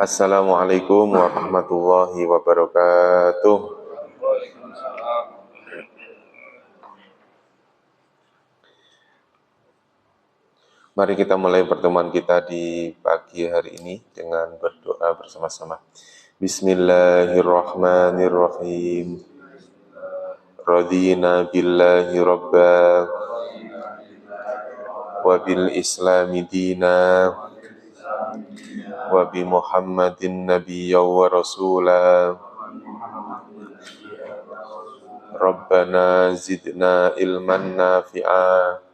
Assalamualaikum warahmatullahi wabarakatuh. Mari kita mulai pertemuan kita di pagi hari ini dengan berdoa bersama-sama. Bismillahirrahmanirrahim. Radina billahi rabba wa bil islami dina wa bi Muhammadin nabiyya wa rasula. Rabbana zidna ilman nafi'a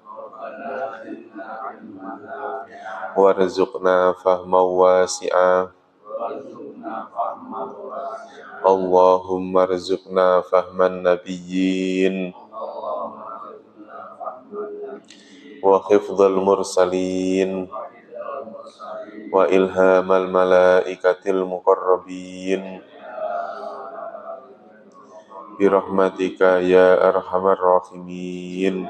warzuqna fahman wasi'a. Allahumma rzuqna fahman nabiyyin wa hifdzal mursalin wa ilhamal malaikatil muqarrabin birahmatika ya arhamar rahimin.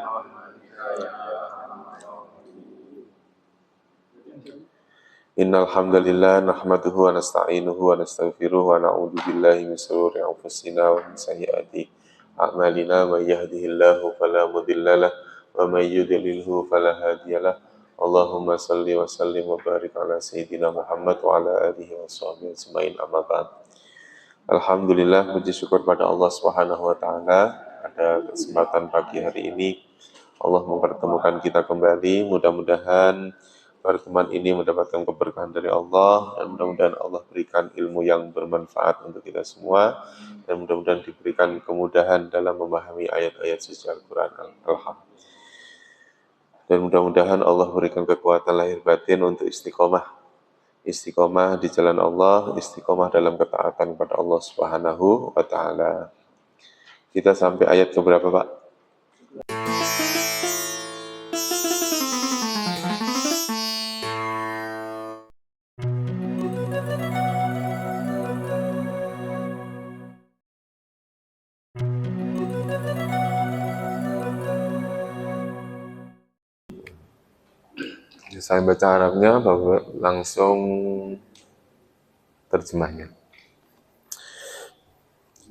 Innal hamdalillah nahmaduhu wa nasta'inuhu wa nastaghfiruhu wa na'udzu billahi min shururi anfusina wa min sayyiati a'malina. May yahdihillahu fala mudhillalah wa may yudlilhu fala hadiyalah. Allahumma shalli wa sallim wa barik ala sayyidina Muhammad wa ala alihi wa sahbihi ajmain, amma ba'd. Alhamdulillah, puji syukur pada Allah Subhanahu wa taala pada kesempatan pagi hari ini Allah mempertemukan kita kembali. Mudah-mudahan pertemuan ini mendapatkan keberkahan dari Allah, dan mudah-mudahan Allah berikan ilmu yang bermanfaat untuk kita semua, dan mudah-mudahan diberikan kemudahan dalam memahami ayat-ayat suci Al-Quran. Dan mudah-mudahan Allah berikan kekuatan lahir batin untuk istiqomah di jalan Allah, istiqomah dalam ketaatan kepada Allah Subhanahu wa taala. Kita sampai ayat keberapa, Pak? Saya baca Arabnya, Bapak langsung terjemahnya.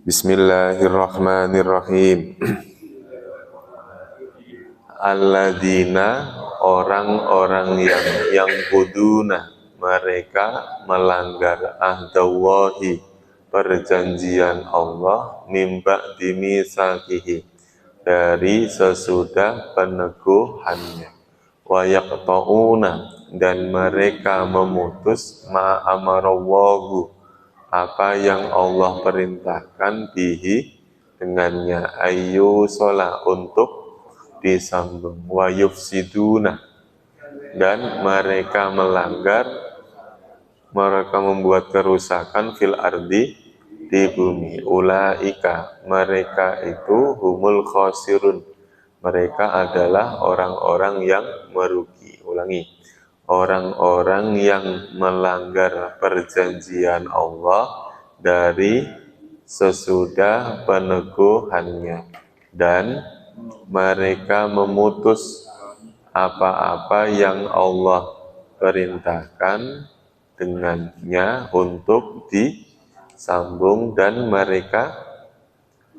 Bismillahirrahmanirrahim. Alladzina, orang-orang yang kuduna, mereka melanggar ahdallahi, perjanjian Allah, mimba dimisakihi, dari sesudah peneguhannya. Wa yaqta'una, dan mereka memutus ma amarallahu, apa yang Allah perintahkan bihi, dengannya, ayu sholat, untuk disambung. Wa yufsiduna, dan mereka melanggar, mereka membuat kerusakan fil ardi, di bumi. Ulaika, mereka itu humul khosirun, mereka adalah orang-orang yang merugi. Ulangi, orang-orang yang melanggar perjanjian Allah dari sesudah peneguhannya, dan mereka memutus apa-apa yang Allah perintahkan dengannya untuk disambung, dan mereka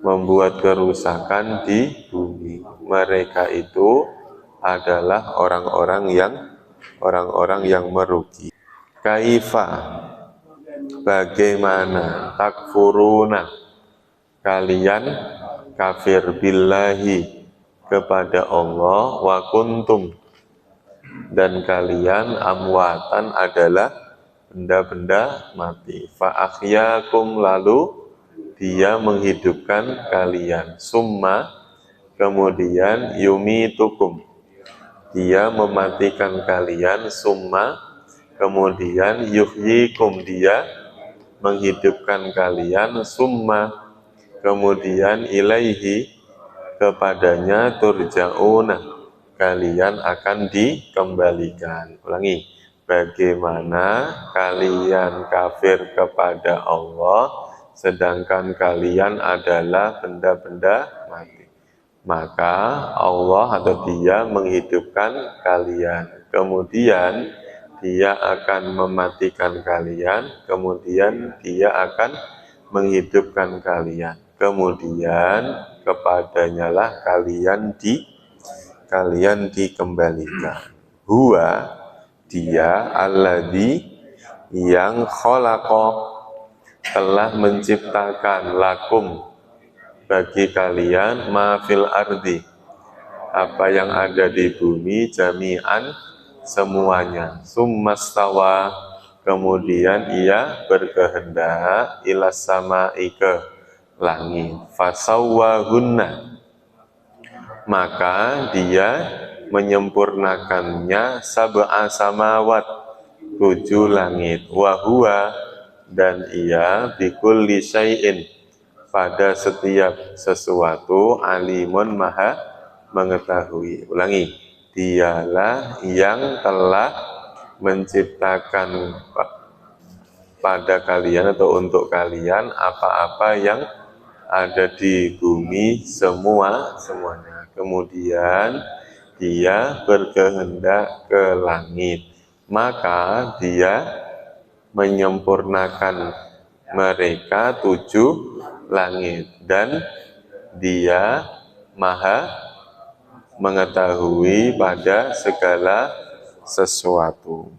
membuat kerusakan di bumi. Mereka itu adalah orang-orang yang merugi. Kaifa, bagaimana, takfuruna, kalian kafir billahi, kepada Allah, wa kuntum, dan kalian amwatan, adalah benda-benda mati. Fa akhyakum, lalu Dia menghidupkan kalian. Summa, kemudian yumitukum, Dia mematikan kalian. Summa, kemudian yuhyikum, Dia menghidupkan kalian. Summa, kemudian ilaihi, kepadanya, turja'una, kalian akan dikembalikan. Ulangi, bagaimana kalian kafir kepada Allah sedangkan kalian adalah benda-benda mati. maka Allah atau Dia menghidupkan kalian. Kemudian Dia akan mematikan kalian, kemudian Dia akan menghidupkan kalian. Kemudian kepadanya lah kalian dikembalikan. Huwa Dia alladzi yang khalaqa telah menciptakan lakum bagi kalian ma fil ardi apa yang ada di bumi jami'an semuanya summastawa kemudian ia berkehendak ilas sama'i ke langit fasawwahunna maka dia menyempurnakannya sab'a samawat 7 langit wahua dan ia bikulli syai'in pada setiap sesuatu alimun maha mengetahui. Ulangi, dialah yang telah menciptakan pada kalian atau untuk kalian apa-apa yang ada di bumi semuanya. Kemudian dia berkehendak ke langit, maka dia menyempurnakan mereka 7 langit dan dia maha mengetahui pada segala sesuatu.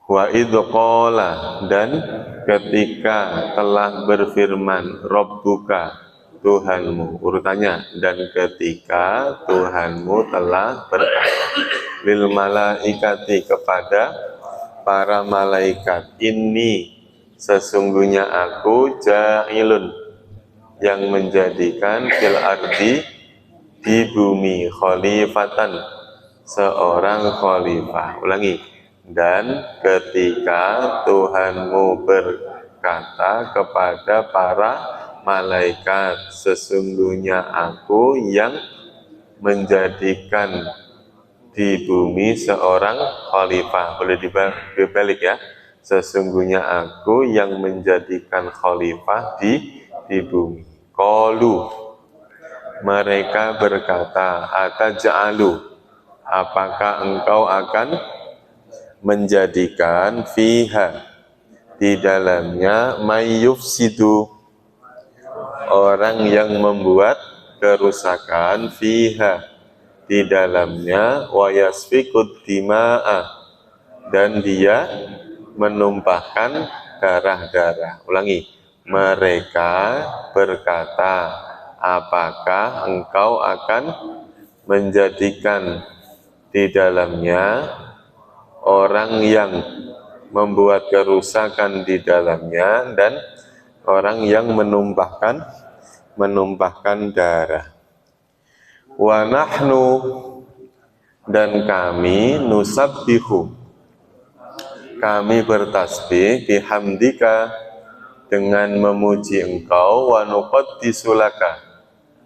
Wa idqala dan ketika telah berfirman Rabbuka Tuhanmu urutannya dan ketika Tuhanmu telah berkata lil malaikati kepada para malaikat ini sesungguhnya aku ja'ilun yang menjadikan fil ardi di bumi khalifatan seorang khalifah. Ulangi. Dan ketika Tuhanmu berkata kepada para malaikat sesungguhnya aku yang menjadikan di bumi seorang khalifah. Boleh dibalik ya. Sesungguhnya aku yang menjadikan khalifah di bumi. Qalu mereka berkata, ataj'alu apakah engkau akan menjadikan fiha di dalamnya mayyufsidu orang yang membuat kerusakan fiha di dalamnya wa yasfikud dima'a dan dia menumpahkan darah-darah. Ulangi. Mereka berkata, apakah engkau akan menjadikan di dalamnya orang yang membuat kerusakan di dalamnya dan orang yang menumpahkan darah. Wa nahnu dan kami nusabbihu kami bertasbih bihamdika dengan memuji engkau wa nuqaddisu laka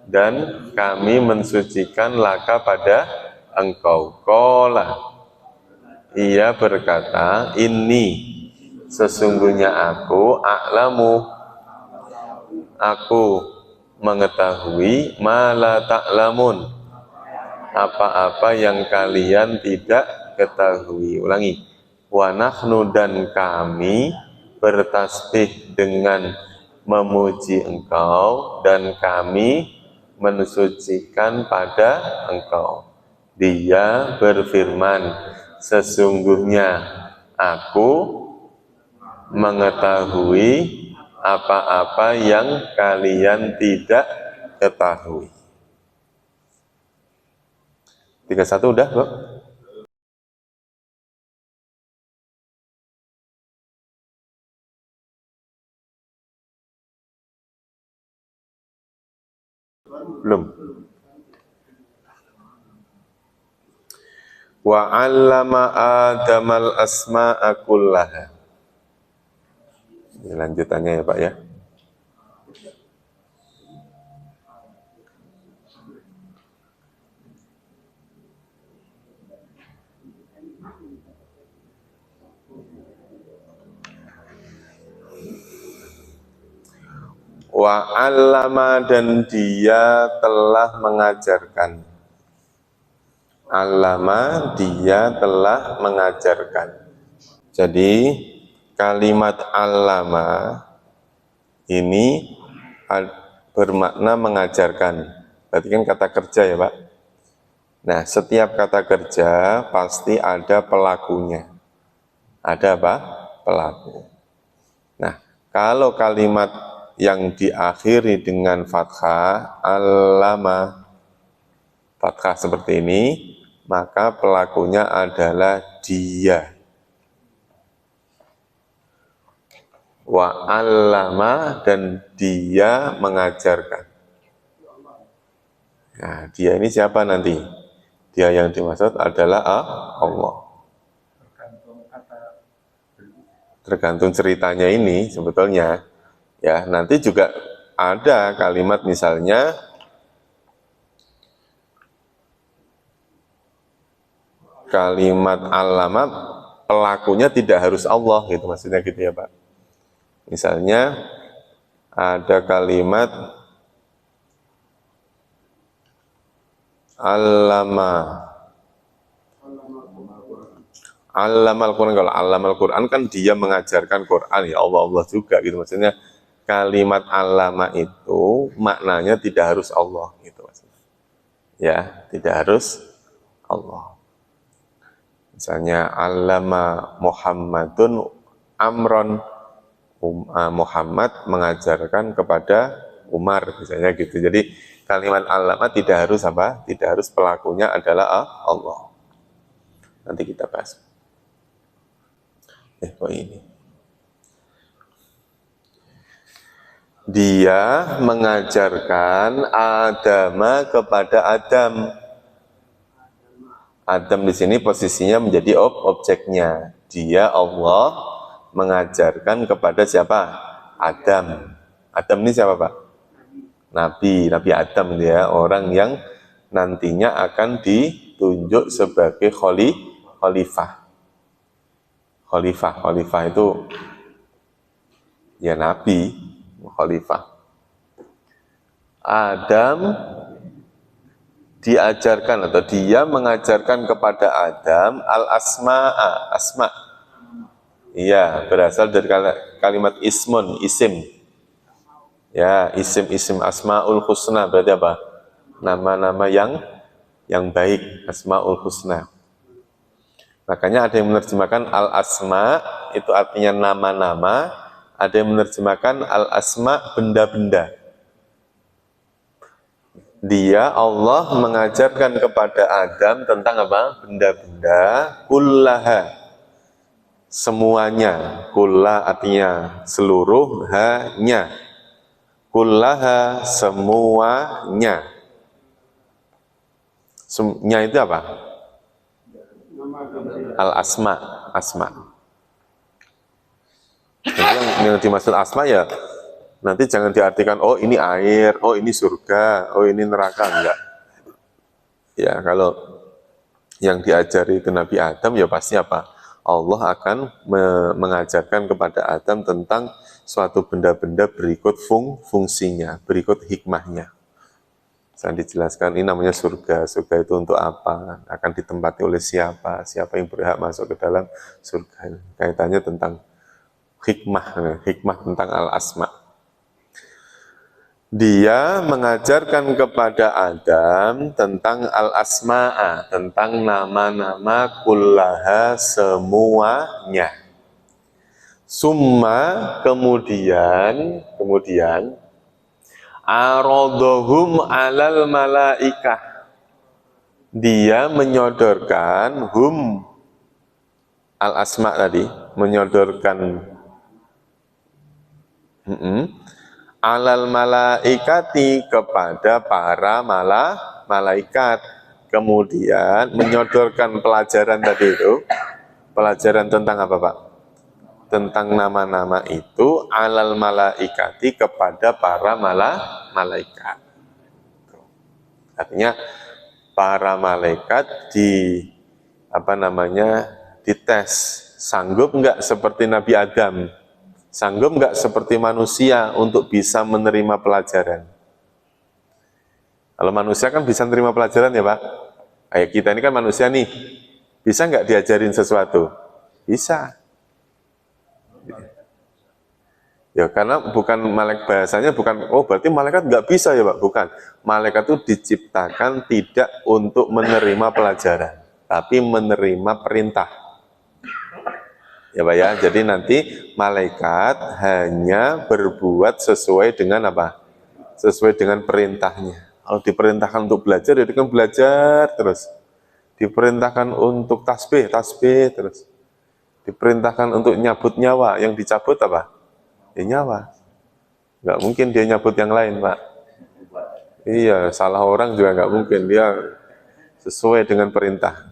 dan kami mensucikan laka pada engkau. Qala ia berkata inni sesungguhnya aku a'lamu aku mengetahui ma la ta'lamun apa-apa yang kalian tidak ketahui. Ulangi. Wa nahnu dan kami bertasbih dengan memuji engkau dan kami mensucikan pada engkau. Dia berfirman, sesungguhnya aku mengetahui apa-apa yang kalian tidak ketahui. 31 udah, Bro? Belum. Wa 'allama Adamal asma'a kullaha. Ini lanjutannya ya, Pak ya. Wa 'allama, dan dia telah mengajarkan. Allama, dia telah mengajarkan. Jadi kalimat allama ini bermakna mengajarkan. Berarti kan kata kerja ya Pak. Nah, setiap kata kerja pasti ada pelakunya. Ada apa? Pelaku. Nah, kalau kalimat yang diakhiri dengan fathah, allama, fathah seperti ini, maka pelakunya adalah dia. Wa allama, dan dia mengajarkan. Nah, dia ini siapa nanti? Dia yang dimaksud adalah Allah. Tergantung ceritanya ini sebetulnya. Ya, nanti juga ada kalimat misalnya kalimat allama, pelakunya tidak harus Allah gitu, maksudnya gitu ya Pak. Misalnya ada kalimat allama, allamal Quran. Kalau allamal Quran kan dia mengajarkan Quran, ya Allah juga gitu. Maksudnya kalimat allama itu maknanya tidak harus Allah gitu maksudnya. Ya, tidak harus Allah. Misalnya allama Muhammadun amron, Muhammad mengajarkan kepada Umar, misalnya gitu. Jadi kalimat allama tidak harus apa? Tidak harus pelakunya adalah Allah. Nanti kita bahas. Kok ini? Dia mengajarkan Adama kepada Adam. Adam di sini posisinya menjadi objeknya. Dia Allah mengajarkan kepada siapa? Adam. Adam ini siapa Pak? Nabi Adam dia, orang yang nantinya akan ditunjuk sebagai khalifah. Khalifah itu ya Nabi, khalifah. Adam diajarkan atau dia mengajarkan kepada Adam al-asma'a, asma. Iya, berasal dari kalimat ismun, isim. Ya, isim asmaul husna, berarti apa? Nama-nama yang baik, asmaul husna. Makanya ada yang menerjemahkan al-asma itu artinya nama-nama, ada yang menerjemahkan al-asma benda-benda. Dia Allah mengajarkan kepada Adam tentang apa? Benda-benda, kullaha, semuanya. Kulla artinya seluruh, hanya. Kullaha, semuanya. Nya itu apa? Al-asma, asma. Jadi yang dimaksud asma ya nanti jangan diartikan oh ini air, oh ini surga, oh ini neraka, enggak. Ya, kalau yang diajari itu Nabi Adam ya pasti apa? Allah akan mengajarkan kepada Adam tentang suatu benda-benda berikut fungsinya, berikut hikmahnya. Saya dijelaskan ini namanya surga. Surga itu untuk apa? Akan ditempati oleh siapa? Siapa yang berhak masuk ke dalam surga? Kaitannya tentang hikmah tentang al-asma. Dia mengajarkan kepada Adam tentang al-asma'a, tentang nama-nama kullaha, semuanya. Summa, kemudian aradhum alal malaikah, dia menyodorkan al-asma tadi, menyodorkan alal malaikati, kepada para malaikat. Kemudian menyodorkan pelajaran tadi itu, pelajaran tentang apa Pak? Tentang nama-nama itu alal malaikati, kepada para malaikat. Artinya para malaikat dites, sanggup enggak seperti Nabi Adam, Sanggup nggak seperti manusia untuk bisa menerima pelajaran? Kalau manusia kan bisa menerima pelajaran ya Pak. Kayak kita ini kan manusia nih, bisa nggak diajarin sesuatu? Bisa. Ya karena bukan malaikat, bahasanya bukan, oh berarti malaikat nggak bisa ya Pak, bukan. Malaikat itu diciptakan tidak untuk menerima pelajaran, tapi menerima perintah. Ya Pak ya, jadi nanti malaikat hanya berbuat sesuai dengan apa? Sesuai dengan perintahnya. Kalau diperintahkan untuk belajar, dia kan belajar terus. Diperintahkan untuk tasbih, tasbih terus. Diperintahkan untuk nyabut nyawa, yang dicabut apa? Ya nyawa. Nggak mungkin dia nyabut yang lain, Pak. Iya, salah orang juga nggak mungkin. Dia sesuai dengan perintah.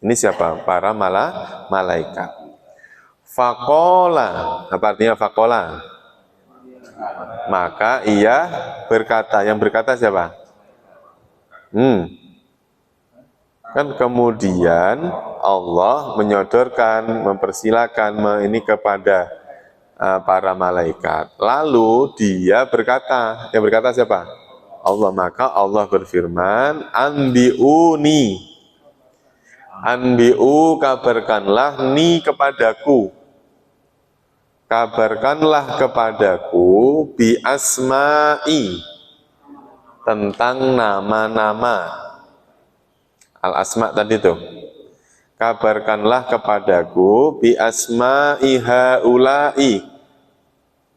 Ini siapa? Para malaikat. Fakola. Apa artinya fakola? Maka ia berkata. Yang berkata siapa? Kan kemudian Allah menyodorkan, mempersilakan ini kepada para malaikat. Lalu dia berkata, yang berkata siapa? Allah. Maka Allah berfirman, anbi'uni, anbi'u, kabarkanlah ni kepadaku, kabarkanlah kepadaku bi asma'i, tentang nama-nama. Al-asma tadi tuh. Kabarkanlah kepadaku bi asma'i haula'i.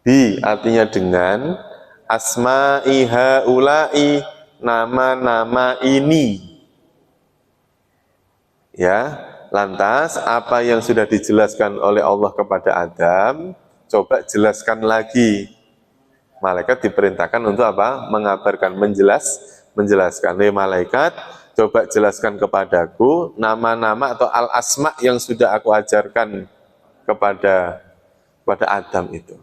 Bi artinya dengan, asma'i haula'i, nama-nama ini. Ya, lantas apa yang sudah dijelaskan oleh Allah kepada Adam, coba jelaskan lagi. Malaikat diperintahkan untuk apa? Mengabarkan, menjelaskan. Malaikat, coba jelaskan kepadaku nama-nama atau al-asma yang sudah aku ajarkan kepada Adam itu.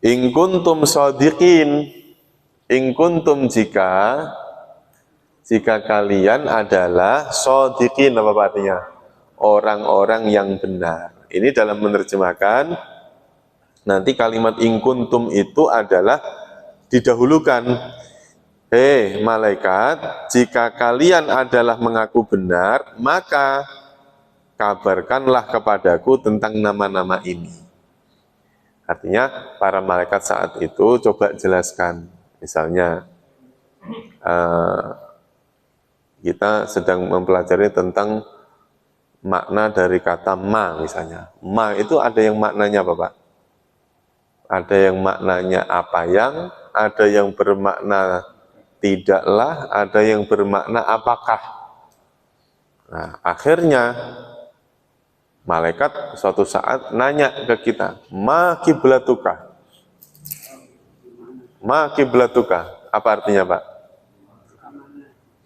In kuntum shodiqin, in kuntum, jika kalian adalah shodiqin, apa artinya? Orang-orang yang benar. Ini dalam menerjemahkan, nanti kalimat in kuntum itu adalah didahulukan. Hei malaikat, jika kalian adalah mengaku benar, maka kabarkanlah kepadaku tentang nama-nama ini. Artinya para malaikat saat itu coba jelaskan. Misalnya kita sedang mempelajari tentang makna dari kata ma misalnya. Ma itu ada yang maknanya apa Pak? Ada yang maknanya apa yang, ada yang bermakna tidaklah, ada yang bermakna apakah. Nah, akhirnya malaikat suatu saat nanya ke kita, ma kiblatuka. Ma kiblatuka, apa artinya Pak?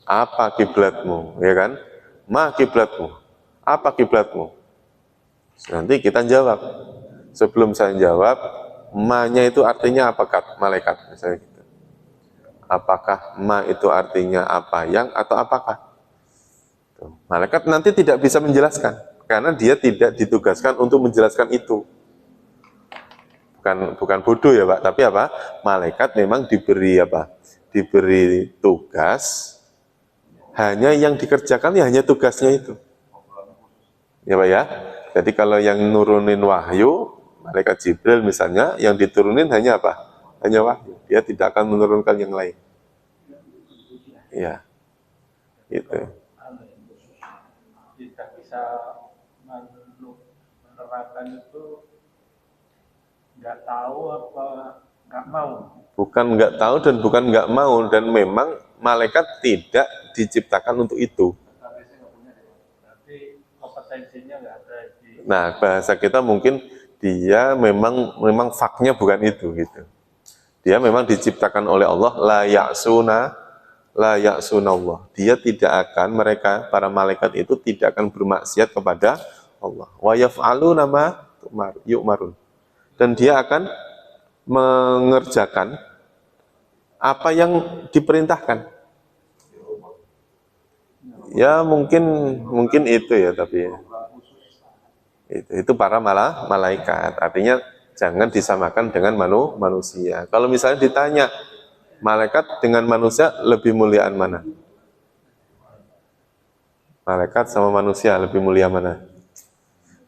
Apa kiblatmu, ya kan? Ma kiblatmu, apa kiblatmu? Nanti kita jawab. Sebelum saya jawab, ma-nya itu artinya apa malaikat? Misalnya gitu. Apakah ma itu artinya apa yang atau apakah? Tuh. Malaikat nanti tidak bisa menjelaskan karena dia tidak ditugaskan untuk menjelaskan itu. Bukan bodoh ya Pak, tapi apa? Malaikat memang diberi apa? Diberi tugas, hanya yang dikerjakan ya hanya tugasnya itu. Ya Pak ya. Jadi kalau yang nurunin wahyu, malaikat Jibril misalnya, yang diturunin hanya apa? Hanya wahyu. Dia tidak akan menurunkan yang lain. Ya, itu. Tidak bisa menerapkan itu, nggak tahu apa nggak mau. Bukan nggak tahu dan bukan nggak mau, dan memang malaikat tidak diciptakan untuk itu. Berarti kompetensinya nggak ada di. Nah, bahasa kita mungkin dia memang faknya bukan itu gitu. Dia memang diciptakan oleh Allah, la ya'suna Allah. Dia tidak akan, mereka para malaikat itu tidak akan bermaksiat kepada Allah. Wa yaf'aluna ma yu'marun. Dan dia akan mengerjakan apa yang diperintahkan. Ya mungkin itu ya, tapi ya. Itu para malaikat. Artinya jangan disamakan dengan manusia. Kalau misalnya ditanya, malaikat dengan manusia lebih muliaan mana? Malaikat sama manusia lebih mulia mana?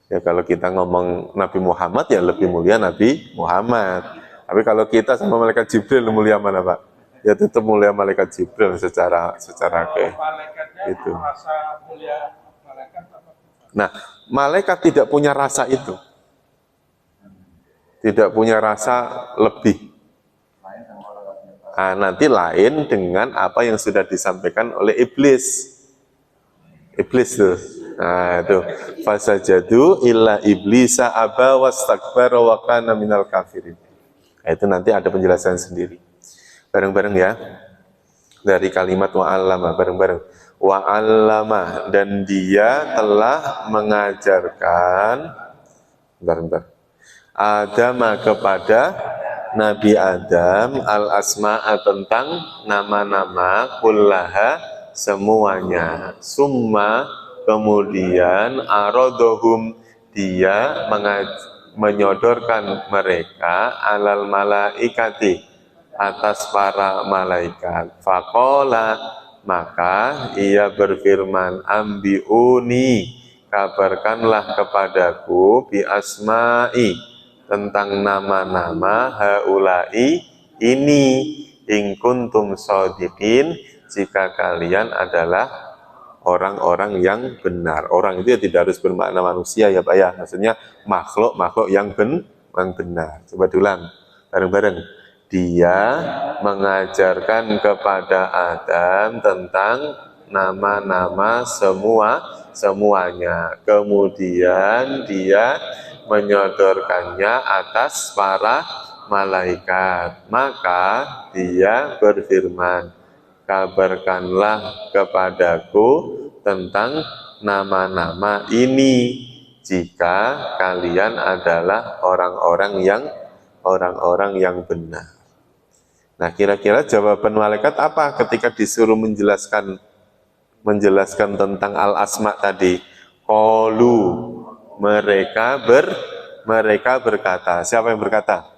Ya kalau kita ngomong Nabi Muhammad ya lebih mulia Nabi Muhammad. Tapi kalau kita sama malaikat Jibril mulia mana, Pak? Ya tetap mulia malaikat Jibril secara ke Malaikatnya itu. merasa mulia malaikat apa? Nah, malaikat tidak punya rasa itu. Tidak punya rasa lebih. Nah, nanti lain dengan apa yang sudah disampaikan oleh iblis. Iblis tuh. Nah, itu fasajadu illa iblisa aba wastakbara wa kana minal kafirin. Nah, itu nanti ada penjelasan sendiri. Bareng-bareng ya. Dari kalimat wa'allama, bareng-bareng. Wa'allama, dan dia telah mengajarkan bentar. Adam kepada Nabi Adam al-asma'a tentang nama-nama kullaha semuanya. Summa kemudian arodohum dia menyodorkan mereka alal malaikati atas para malaikat. Faqala maka ia berfirman ambiuni kabarkanlah kepadaku bi asma'i tentang nama-nama haulai ini in kuntum shodiqin jika kalian adalah orang-orang yang benar. Orang itu ya tidak harus bermakna manusia ya Pak ya. Maksudnya makhluk yang benar. Coba diulang bareng-bareng. Dia mengajarkan kepada Adam tentang nama-nama semuanya. Kemudian dia menyodorkannya atas para malaikat. Maka dia berfirman, kabarkanlah kepadaku tentang nama-nama ini jika kalian adalah orang-orang yang benar. Nah, kira-kira jawaban malaikat apa ketika disuruh menjelaskan tentang al-asma tadi? Qalu, mereka berkata. Siapa yang berkata?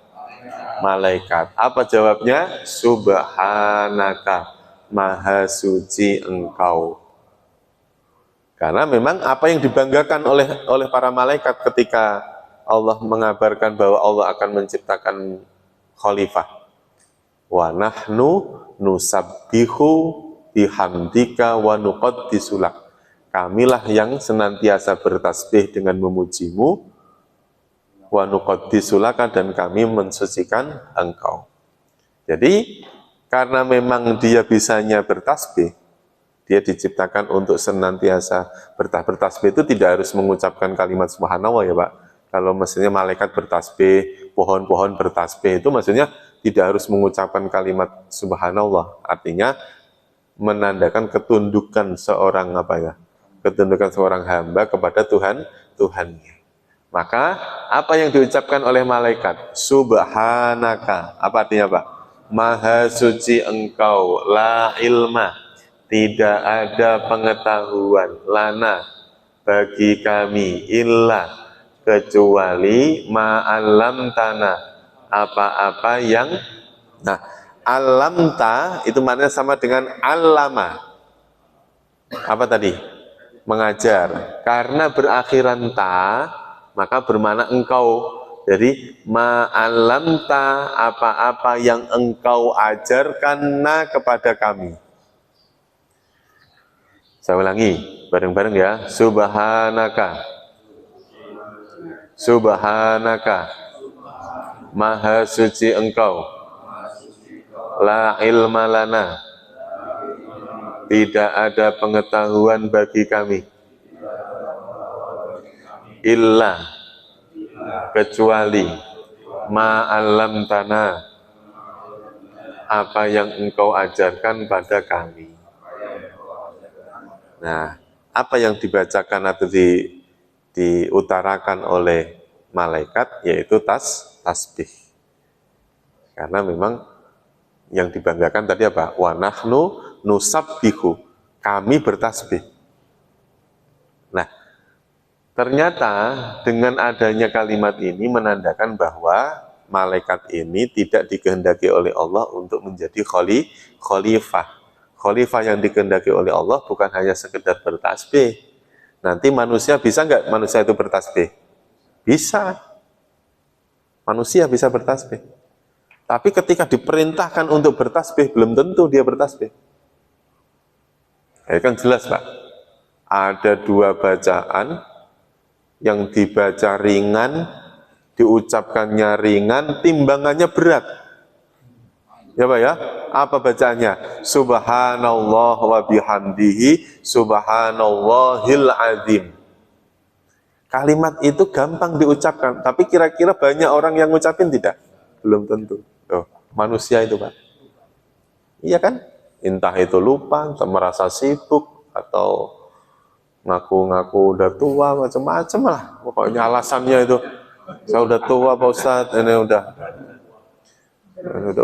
Malaikat. Apa jawabnya? Subhanaka, maha suci engkau. Karena memang apa yang dibanggakan oleh para malaikat ketika Allah mengabarkan bahwa Allah akan menciptakan khalifah. Wa nahnu nusabbihu bihamdika wa nuqaddisu lak. Kamilah yang senantiasa bertasbih dengan memujimu, wa nuqaddisu laka, dan kami mensucikan engkau. Jadi karena memang dia bisanya bertasbih, dia diciptakan untuk senantiasa bertasbih. Itu tidak harus mengucapkan kalimat subhanallah ya Pak. Kalau maksudnya malaikat bertasbih, pohon-pohon bertasbih, itu maksudnya tidak harus mengucapkan kalimat subhanallah. Artinya menandakan ketundukan seorang ketundukan seorang hamba kepada Tuhannya. Maka apa yang diucapkan oleh malaikat? Subhanaka. Apa artinya Pak? Maha suci engkau, la ilma, tidak ada pengetahuan, lana, bagi kami, illa, kecuali ma'alam tanah, apa-apa yang, nah, alamta itu maknanya sama dengan alama. Apa tadi? Mengajar. Karena berakhiran ta, maka bermakna engkau. Jadi ma'alamta, apa-apa yang engkau ajarkan kepada kami. Saya ulangi bareng-bareng ya. Subhanaka, Subhanaka, maha suci engkau, la ilma lana, tidak ada pengetahuan bagi kami, illa, kecuali, ma'alam tanah, apa yang engkau ajarkan pada kami. Nah, apa yang dibacakan atau diutarakan oleh malaikat yaitu tasbih. Karena memang yang dibanggakan tadi apa? Wa nahnu nusabbihu, kami bertasbih. Nah, Ternyata dengan adanya kalimat ini menandakan bahwa malaikat ini tidak dikehendaki oleh Allah untuk menjadi khalifah. Khalifah yang dikehendaki oleh Allah bukan hanya sekedar bertasbih. Nanti manusia bisa nggak manusia itu bertasbih? Bisa. Manusia bisa bertasbih. Tapi ketika diperintahkan untuk bertasbih, belum tentu dia bertasbih. Ya kan jelas Pak. Ada dua bacaan yang dibaca ringan, diucapkannya ringan, timbangannya berat. Ya Pak ya? Apa bacaannya? Subhanallah wa bihamdihi subhanallahil azim. Kalimat itu gampang diucapkan, tapi kira-kira banyak orang yang ngucapin tidak? Belum tentu. Oh, manusia itu Pak. Iya kan? Entah itu lupa, entah merasa sibuk, atau ngaku-ngaku udah tua, macam-macam lah. Pokoknya alasannya itu, saya udah tua Pak Ustadz, ini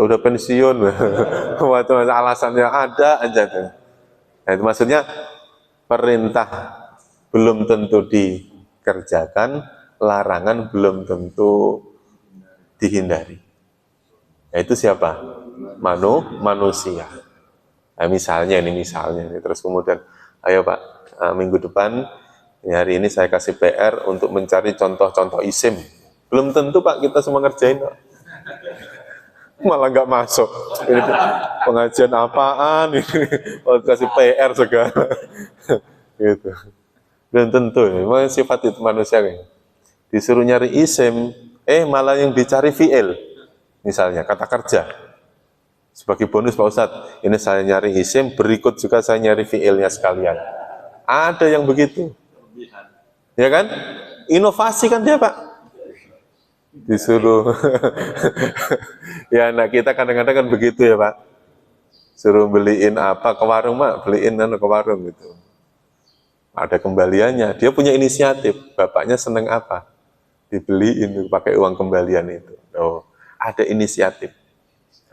udah pensiun. Macam-macam alasannya ada aja. Nah, itu maksudnya perintah belum tentu dikerjakan, larangan belum tentu dihindari. Nah, itu siapa? Manusia. Nah, misalnya ini, terus kemudian, ayo Pak, minggu depan, hari ini saya kasih PR untuk mencari contoh-contoh isim. Belum tentu Pak kita semua ngerjain Pak. Malah nggak masuk. Ini pengajian apaan ini? Oh, kasih PR segala. Gitu. Belum tentu. Memang sifat itu manusia. Disuruh nyari isim, malah yang dicari fi'il. Misalnya kata kerja. Sebagai bonus Pak Ustadz, ini saya nyari isim, berikut juga saya nyari fi'ilnya sekalian. Ada yang begitu. Ya kan? Inovasi kan dia Pak. Disuruh. Ya anak kita kadang-kadang kan begitu ya Pak. Suruh beliin apa ke warung Pak, beliin ke warung gitu. Ada kembaliannya, dia punya inisiatif. Bapaknya seneng apa? Dibeliin pakai uang kembalian itu. Oh, ada inisiatif.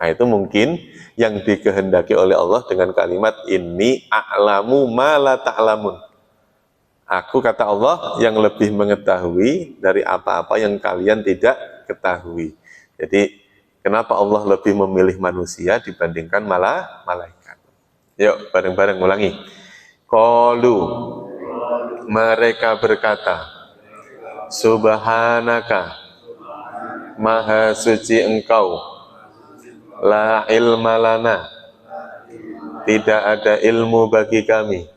Nah itu mungkin yang dikehendaki oleh Allah dengan kalimat ini a'lamu ma la ta'lamun. Aku kata Allah yang lebih mengetahui dari apa-apa yang kalian tidak ketahui. Jadi kenapa Allah lebih memilih manusia dibandingkan malaikat? Yuk bareng-bareng ulangi. Qalu, mereka berkata, Subhanaka, Maha suci Engkau. La ilma lana, tidak ada ilmu bagi kami,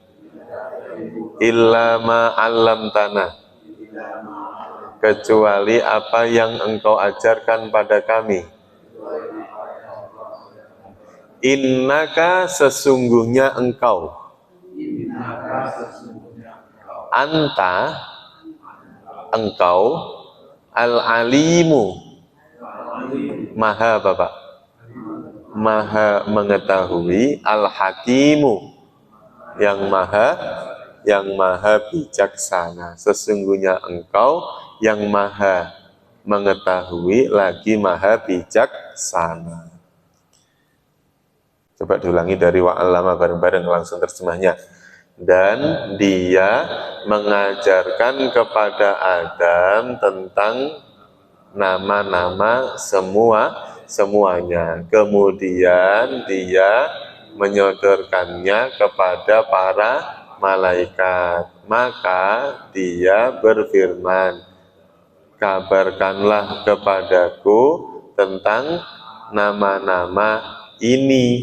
illa ma 'allamtana, kecuali apa yang Engkau ajarkan pada kami. Innaka, sesungguhnya Engkau. Anta, Engkau. Al-alimu, Maha Bapak, Maha mengetahui. Al-hakimu, yang maha bijaksana. Sesungguhnya Engkau yang maha mengetahui lagi maha bijaksana. Coba diulangi dari wa'allama bareng-bareng, langsung terjemahnya. Dan dia mengajarkan kepada Adam tentang nama-nama semuanya. Kemudian dia menyodorkannya kepada para malaikat. Maka dia berfirman, kabarkanlah kepadaku tentang nama-nama ini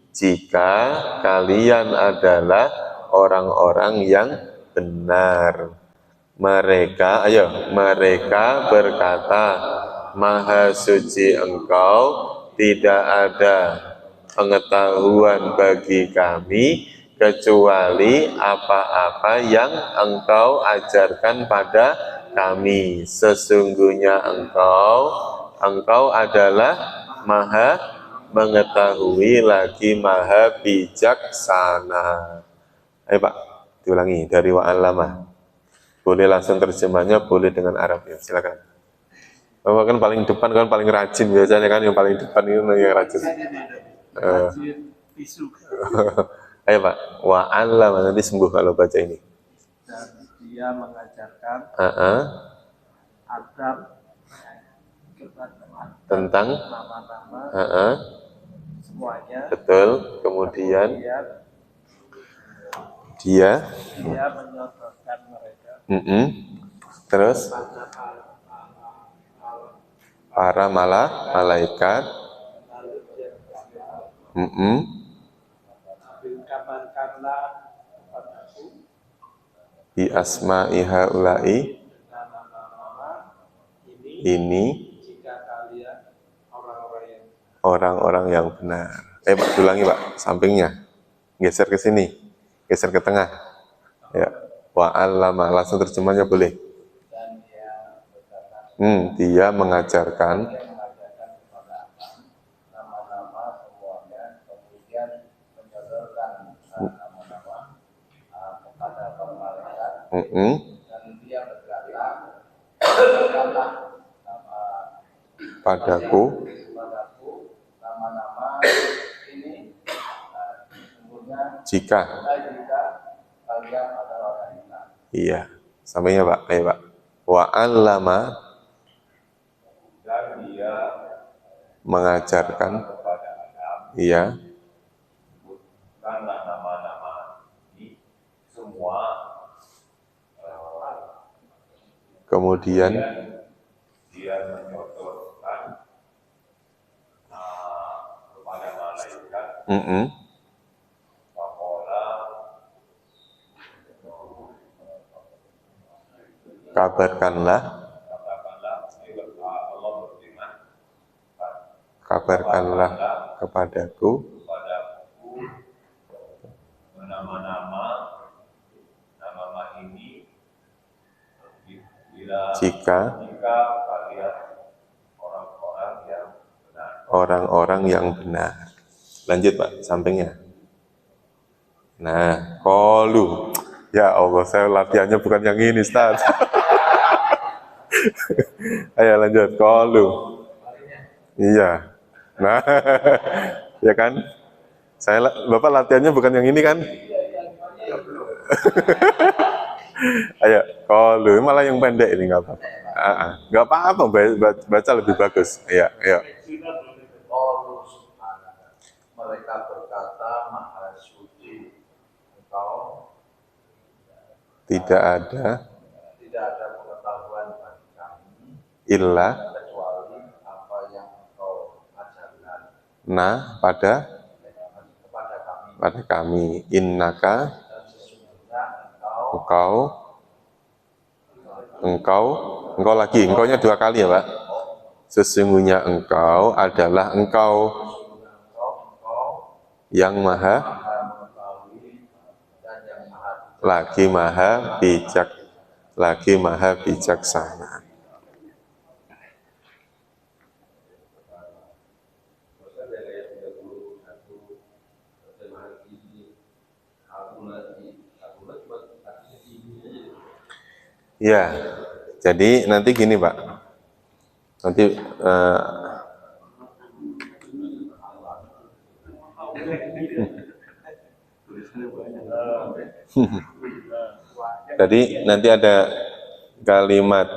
jika kalian adalah orang-orang yang benar. Mereka berkata, Maha suci Engkau, tidak ada pengetahuan bagi kami kecuali apa-apa yang Engkau ajarkan pada kami. Sesungguhnya Engkau adalah maha mengetahui lagi maha bijaksana. Ayo Pak, diulangi dari wa'allama. Boleh langsung terjemahnya, boleh dengan Arab ya, silakan. Bapak kan paling depan, kan paling rajin biasanya kan, yang paling depan itu yang rajin. Ayo Pak, wa'allama, nanti sembuh kalau baca ini. Dan dia dia mengajarkan adab tentang nama-nama semuanya. betul. Kemudian dia menyodorkan mereka terus para malaikat kabarkanlah kepadaku bi asma'i haula'i nama-nama ini jika kalian orang-orang yang benar. Pak, ulangi Pak, sampingnya. Geser ke sini. Geser ke tengah. Ya. Wa 'allama, langsung terjemahnya boleh. dan dia Dia mengajarkan nama-nama semuanya, kemudian menyodorkan nama-nama kepada para malaikat, dan dia berkata, padaku nama-nama ini sesungguhnya jika kalian adalah orang yang benar. iya, sampainya Pak, Pak. Wa 'allama, Dan dia mengajarkan, kepada Adam, iya, karena nama-nama ini semua kemudian dia menyodorkan kepada malaikat bahwa kabarkanlah Allah berfirman, kabarkanlah kepadaku nama-nama ini jika kalian orang-orang yang benar. Lanjut Pak, sampingnya. Nah, qalu. Ya Allah, saya latihannya bukan yang ini, Ustaz. Ayo lanjut, qalu. Iya. Nah, ya kan? Bapak latihannya bukan yang ini kan? Ayo, qalu. Malah yang pendek ini nggak apa-apa. Nggak apa-apa, baca lebih bagus. Iya, iya. Mereka berkata, Maha Suci Engkau, Tidak ada pengetahuan bagi kami illa kecuali apa yang Engkau ajarkan pada kepada kami. kami. Innaka, Dan sesungguhnya engkau lagi, engkaunya 2 kali ya Pak. Sesungguhnya engkau adalah engkau yang maha lagi maha bijaksana. Ya, jadi nanti gini Pak, nanti jadi nanti ada kalimat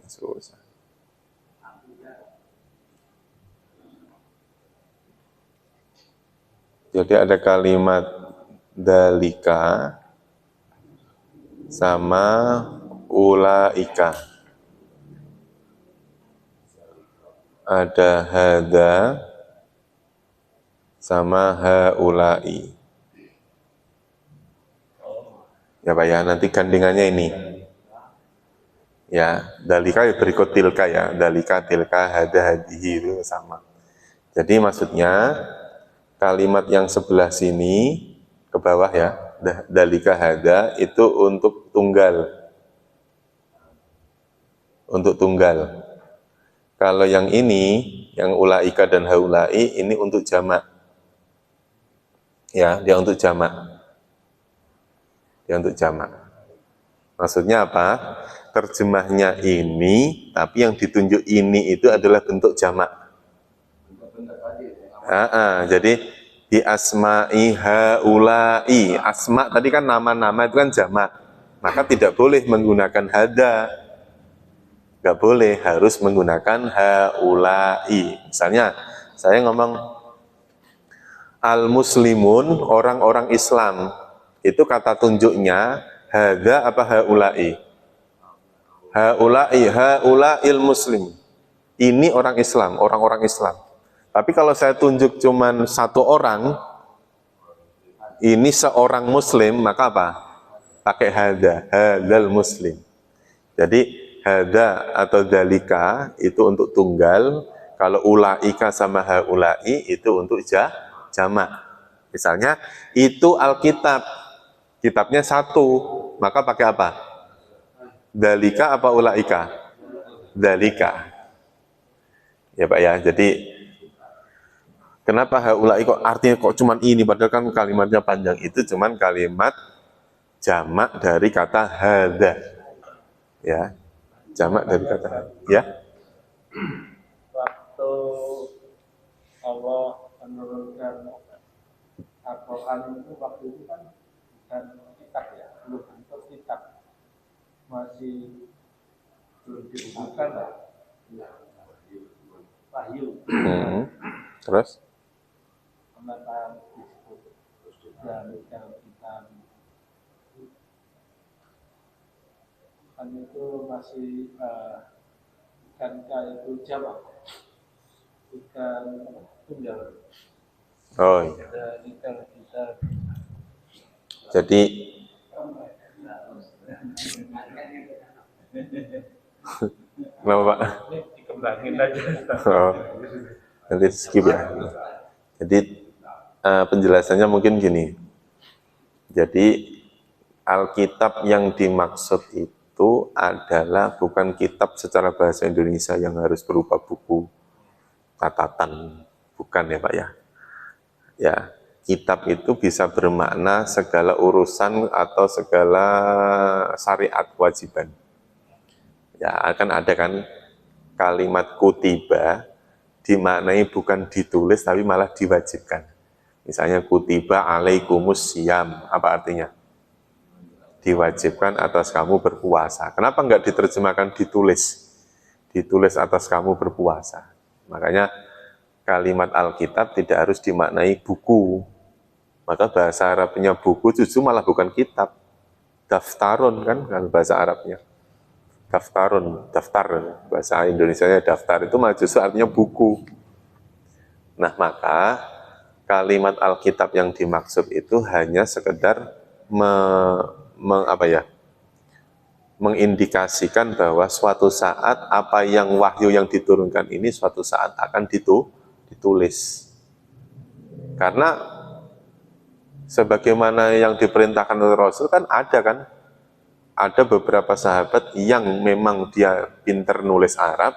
susah. Jadi ada kalimat dalika sama ulaika. Ada hada sama haulai. Ya Pak ya, nanti gandengannya ini. Ya, dalika berikut tilka ya. Dalika, tilka, hada, hadihi itu sama. Jadi maksudnya kalimat yang sebelah sini ke bawah ya, dalika hada itu untuk tunggal. Untuk tunggal. Kalau yang ini, yang ulaika dan haulai ini untuk jamak. Ya, dia untuk jamak. Dia untuk jamak. Maksudnya apa? Terjemahnya ini, tapi yang ditunjuk ini itu adalah bentuk jamak. Jadi di asma'i haulai. Asma tadi kan nama-nama itu kan jamak. maka tidak boleh menggunakan hada. Nggak boleh, harus menggunakan haulai. Misalnya, saya ngomong al-muslimun, orang-orang Islam. Itu kata tunjuknya, hada apa haulai? Haulai, haulail muslim. Ini orang Islam, orang-orang Islam. Tapi kalau saya tunjuk cuman satu orang, ini seorang muslim, maka apa? Pakai hada, hadal muslim. Jadi hada atau dalika itu untuk tunggal, kalau ulaika sama haulai itu untuk jamak. Misalnya itu Alkitab, kitabnya satu, maka pakai apa? Dalika apa ulaika? Dalika. Ya Pak ya, jadi kenapa haulai kok artinya kok cuman ini, padahal kan kalimatnya panjang. Itu cuman kalimat jamak dari kata hada. Ya, jamak dari kata hada. Ya. Waktu Allah menurunkan Al-Quran itu waktu itu kan bukan kitab ya, belum bentuk kitab, masih belum dibuka lah, wahyu. Terus? Penataan disebut dari kitab kan itu masih bukankah itu jawab, bukan tunggal. Oh iya. Dari kita Jadi kenapa Pak? ini dikembangin aja. Oh, nanti skip ya. Jadi penjelasannya mungkin gini. Jadi Alkitab yang dimaksud itu adalah bukan kitab secara bahasa Indonesia yang harus berupa buku catatan, bukan ya Pak ya. Ya, kitab itu bisa bermakna segala urusan atau segala syariat kewajiban. Ya, akan ada kan kalimat kutiba dimaknai bukan ditulis tapi malah diwajibkan. Misalnya kutiba alaikumus siyam, apa artinya? Diwajibkan atas kamu berpuasa. Kenapa enggak diterjemahkan ditulis? Ditulis atas kamu berpuasa. Makanya kalimat Alkitab tidak harus dimaknai buku. Maka bahasa Arabnya buku justru malah bukan kitab. Daftarun kan bahasa Arabnya. Daftarun, daftar, bahasa Indonesianya daftar, itu malah justru artinya buku. Nah maka kalimat Alkitab yang dimaksud itu hanya sekedar mengindikasikan bahwa suatu saat apa yang wahyu yang diturunkan ini suatu saat akan ditulis. Karena sebagaimana yang diperintahkan oleh Rasul kan, ada beberapa sahabat yang memang dia pinter nulis Arab,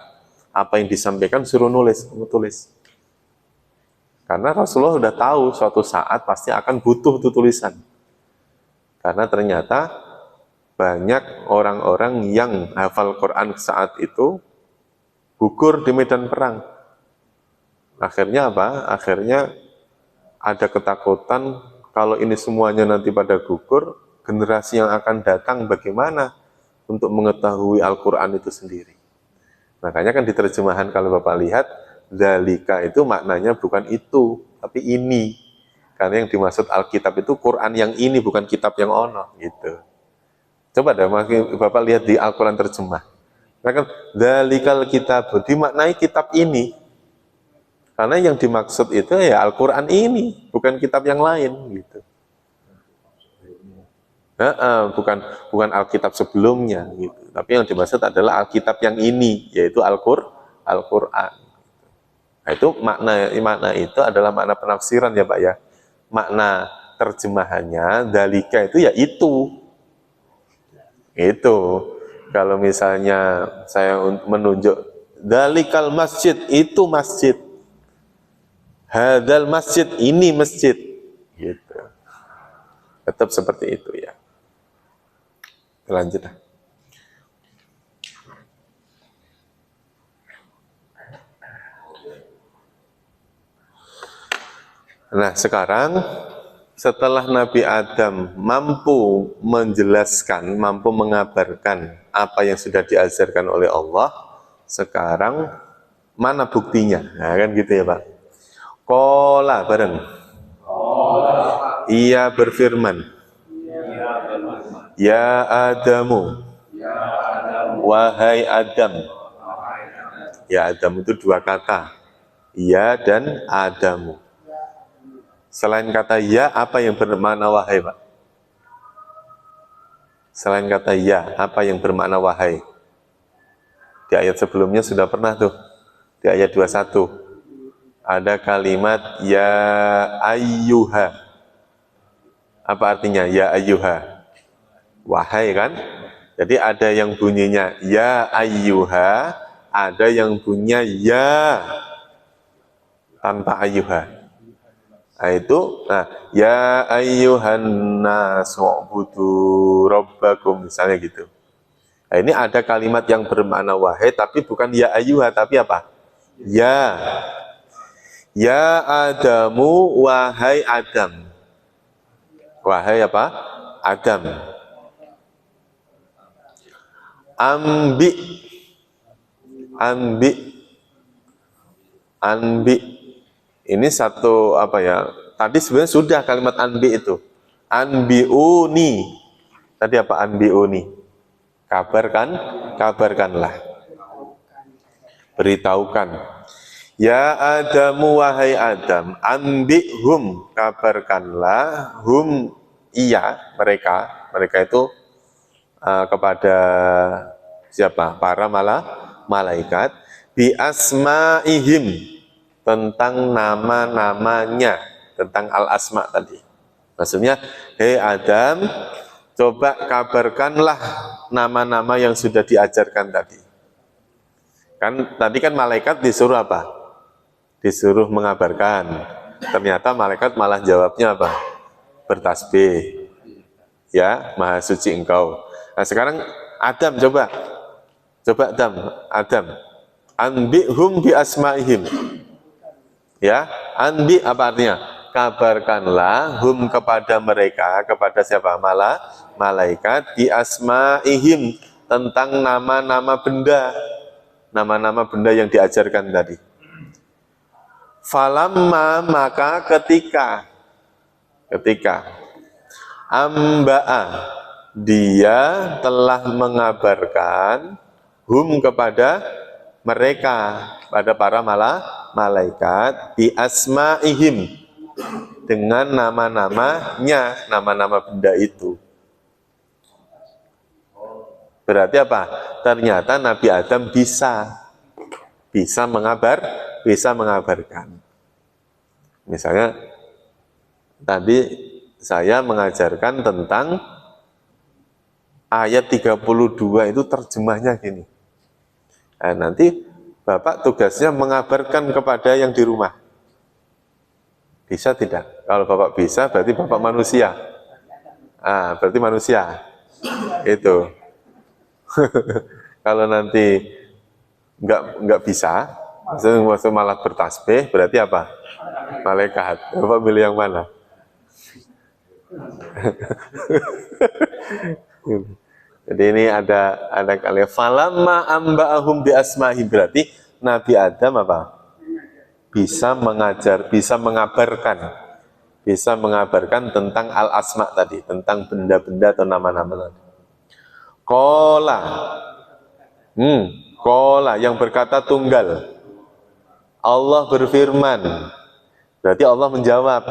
apa yang disampaikan suruh tulis. Karena Rasulullah sudah tahu suatu saat pasti akan butuh itu tulisan. Karena ternyata banyak orang-orang yang hafal Quran saat itu gugur di medan perang. Akhirnya apa? Akhirnya ada ketakutan kalau ini semuanya nanti pada gugur, generasi yang akan datang bagaimana untuk mengetahui Al-Quran itu sendiri. Makanya kan di terjemahan kalau Bapak lihat, dzalika itu maknanya bukan itu, tapi ini. Karena yang dimaksud Alkitab itu Quran yang ini, bukan kitab yang ono gitu. Coba deh Bapak lihat di Al-Quran terjemah. Kan dzalikal kitab dimaknai kitab ini. Karena yang dimaksud itu ya Al-Quran ini, bukan kitab yang lain gitu. Bukan Alkitab sebelumnya gitu. Tapi yang dimaksud adalah Alkitab yang ini, yaitu Al-Quran. Nah, itu makna itu adalah makna penafsiran ya Pak ya. Makna terjemahannya dalika itu ya itu. Kalau misalnya saya menunjuk dalikal masjid, itu masjid. Hadal masjid, ini masjid. Gitu. Tetap seperti itu ya. Lanjut. Nah, sekarang setelah Nabi Adam mampu menjelaskan, mampu mengabarkan apa yang sudah diajarkan oleh Allah, sekarang mana buktinya? Nah, kan gitu ya Pak. Qala bareng. Ia berfirman, Ya Adamu, wahai Adam. Ya Adam itu dua kata, ya dan Adamu. Selain kata ya, apa yang bermakna wahai Pak? Selain kata ya, apa yang bermakna wahai? Di ayat sebelumnya sudah pernah tuh, di ayat 21. Ada kalimat ya ayyuha. Apa artinya ya ayyuha? Wahai kan? Jadi ada yang bunyinya ya ayyuha, ada yang bunyinya ya tanpa ayyuha. Nah itu, ya ayyuhan nasu ubudu rabbakum, misalnya gitu. Nah, ini ada kalimat yang bermakna wahai, tapi bukan ya ayyuha, tapi apa? Ya. Ya Adamu, wahai Adam. Wahai apa? Adam. Ambi. Ambi. Anbi. Ini satu apa ya? Tadi sebenarnya sudah kalimat anbi itu. Anbiuni. Tadi apa anbiuni? Kabarkan, kabarkanlah. Beritahukan. Ya Adamu, wahai Adam, ambihum, kabarkanlah, hum, iya, mereka itu kepada siapa? Para malaikat, bi asma'ihim, tentang nama-namanya, tentang al-asma tadi. Maksudnya, hei Adam, coba kabarkanlah nama-nama yang sudah diajarkan tadi. Kan tadi kan malaikat disuruh apa? Disuruh mengabarkan. Ternyata malaikat malah jawabnya apa? Bertasbih. Ya, maha suci engkau. Nah sekarang Adam coba Adam. Anbihum bi asma'ihim. Ya, anbi apa artinya? Kabarkanlah hum kepada mereka, kepada siapa? Malaikat bi asma'ihim, tentang nama-nama benda. Nama-nama benda yang diajarkan tadi. Falamma, maka ketika amba'a, dia telah mengabarkan hum kepada mereka, pada para malaikat, bi asma'ihim, dengan nama-namanya, nama-nama benda itu. Berarti apa? Ternyata Nabi Adam bisa mengabarkan. Misalnya tadi saya mengajarkan tentang ayat 32 itu terjemahnya gini. Nah, nanti Bapak tugasnya mengabarkan kepada yang di rumah. Bisa tidak? Kalau Bapak bisa, berarti Bapak manusia. Berarti manusia. Itu. Kalau nanti nggak bisa, maksudnya malah bertasbih, berarti apa? Malaikat. Bapak pilih yang mana? Jadi ini ada kalimat falamma amba'ahum bi asma'i, berarti Nabi Adam apa? Bisa mengabarkan tentang al-asma tadi, tentang benda-benda atau nama-nama tadi. Qala yang berkata tunggal. Allah berfirman. Berarti Allah menjawab.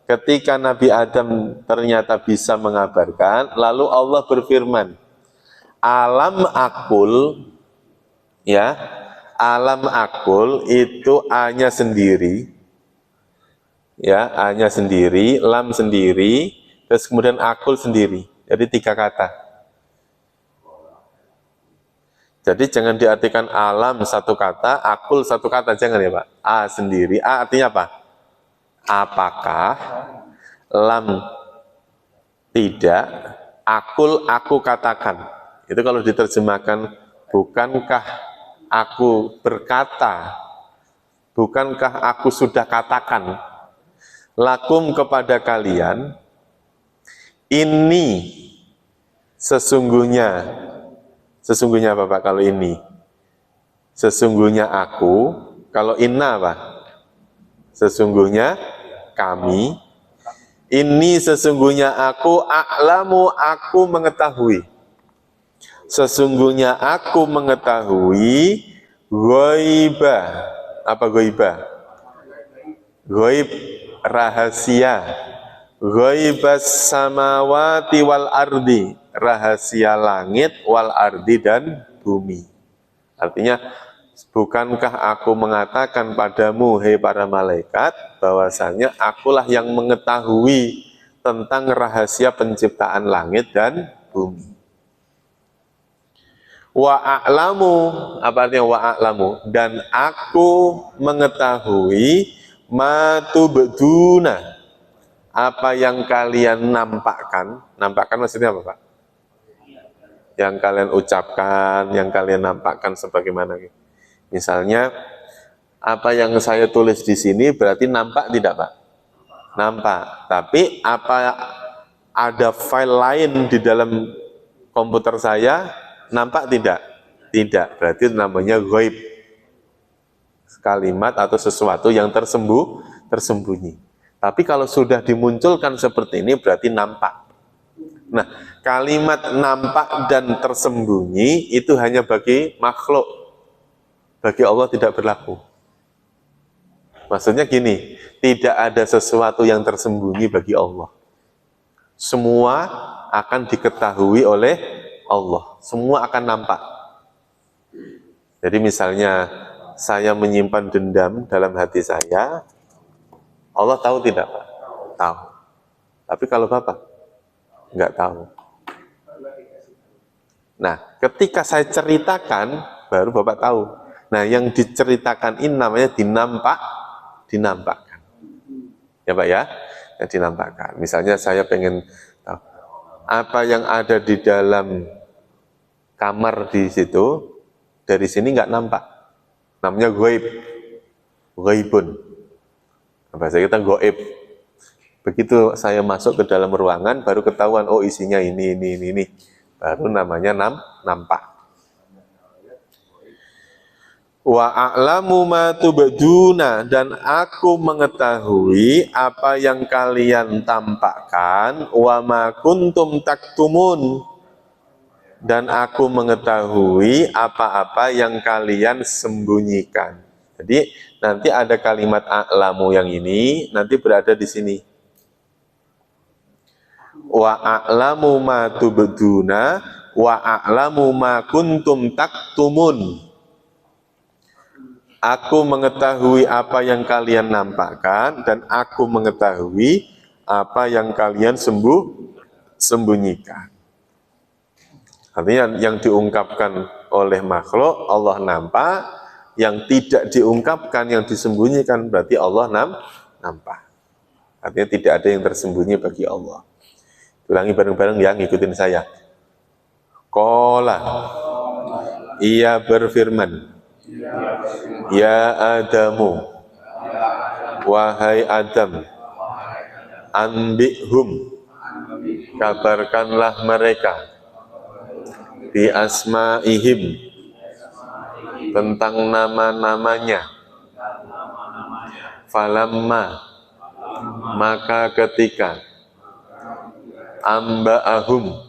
Ketika Nabi Adam ternyata bisa mengabarkan, lalu Allah berfirman, alam akul, ya, alam akul itu A-nya sendiri, ya, A-nya sendiri, lam sendiri, terus kemudian akul sendiri. Jadi 3 kata. Jadi jangan diartikan alam satu kata, akul satu kata, jangan ya Pak. A sendiri, A artinya apa? Apakah, lam tidak, akul aku katakan. Itu kalau diterjemahkan, bukankah aku berkata, bukankah aku sudah katakan. lakum kepada kalian, ini sesungguhnya apa Pak kalau ini? Sesungguhnya aku, kalau inna apa? Sesungguhnya kami, ini sesungguhnya aku, a'lamu aku mengetahui. Sesungguhnya aku mengetahui ghaibah. Apa ghaibah? Ghaib rahasia. Ghaibas samawati wal ardi, rahasia langit wal ardi dan bumi. Artinya, bukankah aku mengatakan padamu, hei para malaikat, bahwasanya akulah yang mengetahui tentang rahasia penciptaan langit dan bumi. Wa a'lamu, apa artinya wa a'lamu? Dan aku mengetahui ma tubduna, apa yang kalian nampakkan. Nampakkan maksudnya apa Pak? Yang kalian ucapkan, yang kalian nampakkan sebagaimana. Misalnya, apa yang saya tulis di sini berarti nampak tidak Pak? Nampak. Tapi apa ada file lain di dalam komputer saya, nampak tidak? Tidak. Berarti namanya ghaib. Kalimat atau sesuatu yang tersembunyi. Tapi kalau sudah dimunculkan seperti ini berarti nampak. Nah, kalimat nampak dan tersembunyi itu hanya bagi makhluk. Bagi Allah tidak berlaku. Maksudnya gini, tidak ada sesuatu yang tersembunyi bagi Allah. Semua akan diketahui oleh Allah. Semua akan nampak. Jadi misalnya saya menyimpan dendam dalam hati saya, Allah tahu tidak Pak? Tahu. Tapi kalau Bapak nggak tahu. Nah, ketika saya ceritakan, baru Bapak tahu. Nah, yang diceritakan ini namanya dinampakkan. Ya Pak ya? Yang dinampakkan. Misalnya saya pengen tahu apa yang ada di dalam kamar di situ, dari sini nggak nampak. Namanya ghaib. Ghaibun. Bahasa kita ghaib. Begitu saya masuk ke dalam ruangan, baru ketahuan, oh isinya ini. Baru namanya nampak. Wa a'lamu ma tubduna, dan aku mengetahui apa yang kalian tampakkan, wa ma kuntum taktumun, dan aku mengetahui apa-apa yang kalian sembunyikan. Jadi nanti ada kalimat a'lamu yang ini, nanti berada di sini. Wa a'lamu ma tubduna wa a'lamu ma kuntum taktumun. Aku mengetahui apa yang kalian nampakkan dan aku mengetahui apa yang kalian sembunyikan. Artinya yang diungkapkan oleh makhluk Allah nampak, yang tidak diungkapkan, yang disembunyikan berarti Allah nampak. Artinya tidak ada yang tersembunyi bagi Allah. Ulangi bareng-bareng ya, ngikutin saya. Qala, ia berfirman, ya Adamu, wahai Adam, anbihum, kabarkanlah mereka, bi asma'ihim, tentang nama-namanya. Falamma, maka ketika amba'ahum,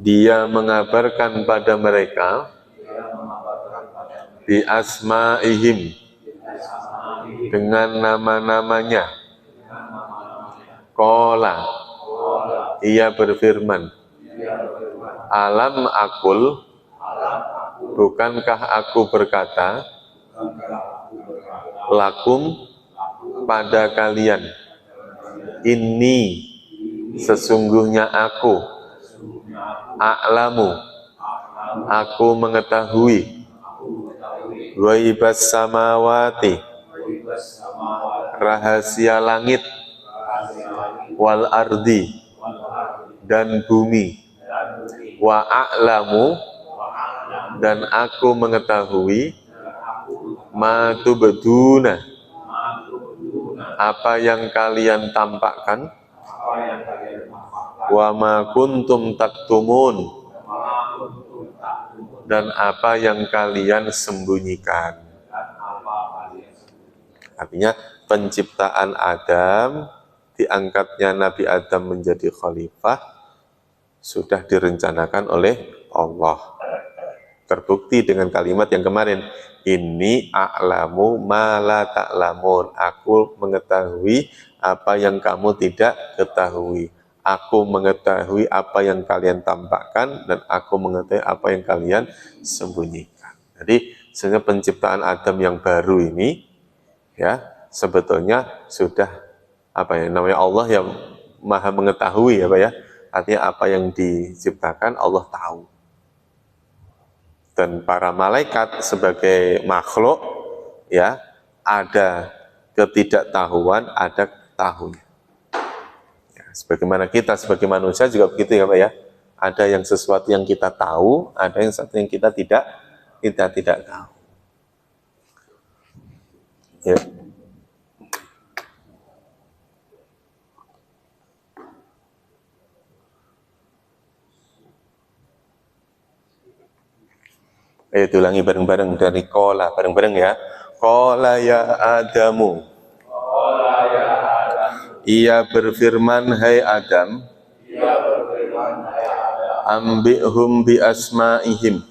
dia mengabarkan pada mereka, bi asma'ihim, dengan nama-namanya. Qala, ia berfirman, alam akul, bukankah aku berkata, lakum, pada kalian, ini sesungguhnya aku, a'lamu, aku mengetahui, ghaibas samawati, rahasia langit, wal ardi, dan bumi, wa a'lamu, dan aku mengetahui, ma tubduna, apa yang kalian tampakkan, apa yang kalian tampakkan, wa ma kuntum taktumun, dan apa yang kalian sembunyikan. dan apa kalian Artinya penciptaan Adam, diangkatnya Nabi Adam menjadi khalifah, sudah direncanakan oleh Allah. Terbukti dengan kalimat yang kemarin, inni a'lamu ma la ta'lamun. Aku mengetahui apa yang kamu tidak ketahui. Aku mengetahui apa yang kalian tampakkan, dan aku mengetahui apa yang kalian sembunyikan. Jadi sebenarnya penciptaan Adam yang baru ini, ya, sebetulnya sudah apa ya namanya, Allah yang maha mengetahui, apa ya, artinya apa yang diciptakan Allah tahu. Dan para malaikat sebagai makhluk, ya, ada ketidaktahuan, ada tahunya. Ya, sebagaimana kita sebagai manusia juga begitu ya Pak ya. Ada yang sesuatu yang kita tahu, ada yang sesuatu yang kita tidak tahu. Ya. Ayo diulangi bareng-bareng dari kola, bareng-bareng ya. Kola ya Adamu. Ia berfirman, hai Adam, ambi'hum bi asma'ihim.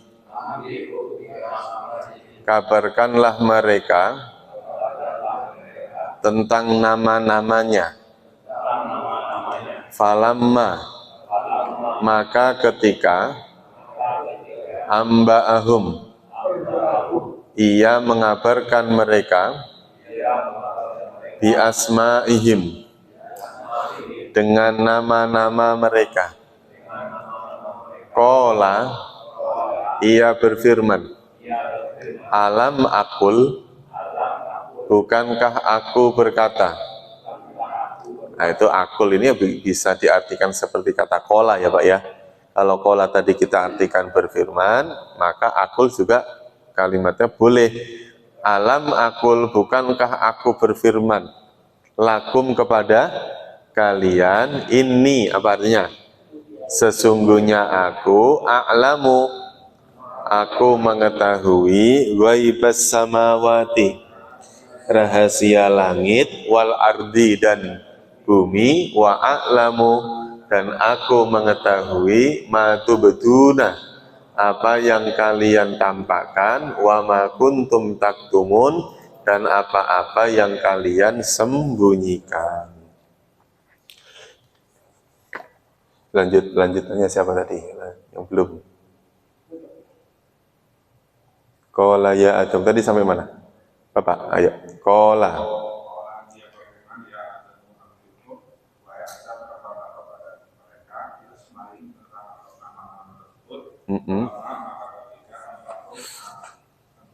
Kabarkanlah mereka tentang nama-namanya. Falamma, maka ketika amba'ahum, ia mengabarkan mereka bi asma'ihim, dengan nama-nama mereka. Qala, ia berfirman, alam akul, bukankah aku berkata. Nah itu akul ini bisa diartikan seperti kata kola ya Pak ya. Kalau kola tadi kita artikan berfirman, maka akul juga kalimatnya boleh. Alam akul, bukankah aku berfirman lakum kepada kalian, ini apa artinya? Sesungguhnya aku a'lamu, aku mengetahui ghaibas samawati, rahasia langit, wal ardi, dan bumi, wa a'lamu, dan aku mengetahui ma tubduna, apa yang kalian tampakkan, wa ma kuntum taktumun, dan apa-apa yang kalian sembunyikan. Lanjutannya siapa tadi? Yang belum. Qala ya Adam, tadi sampai mana? Bapak, ayo. Qala.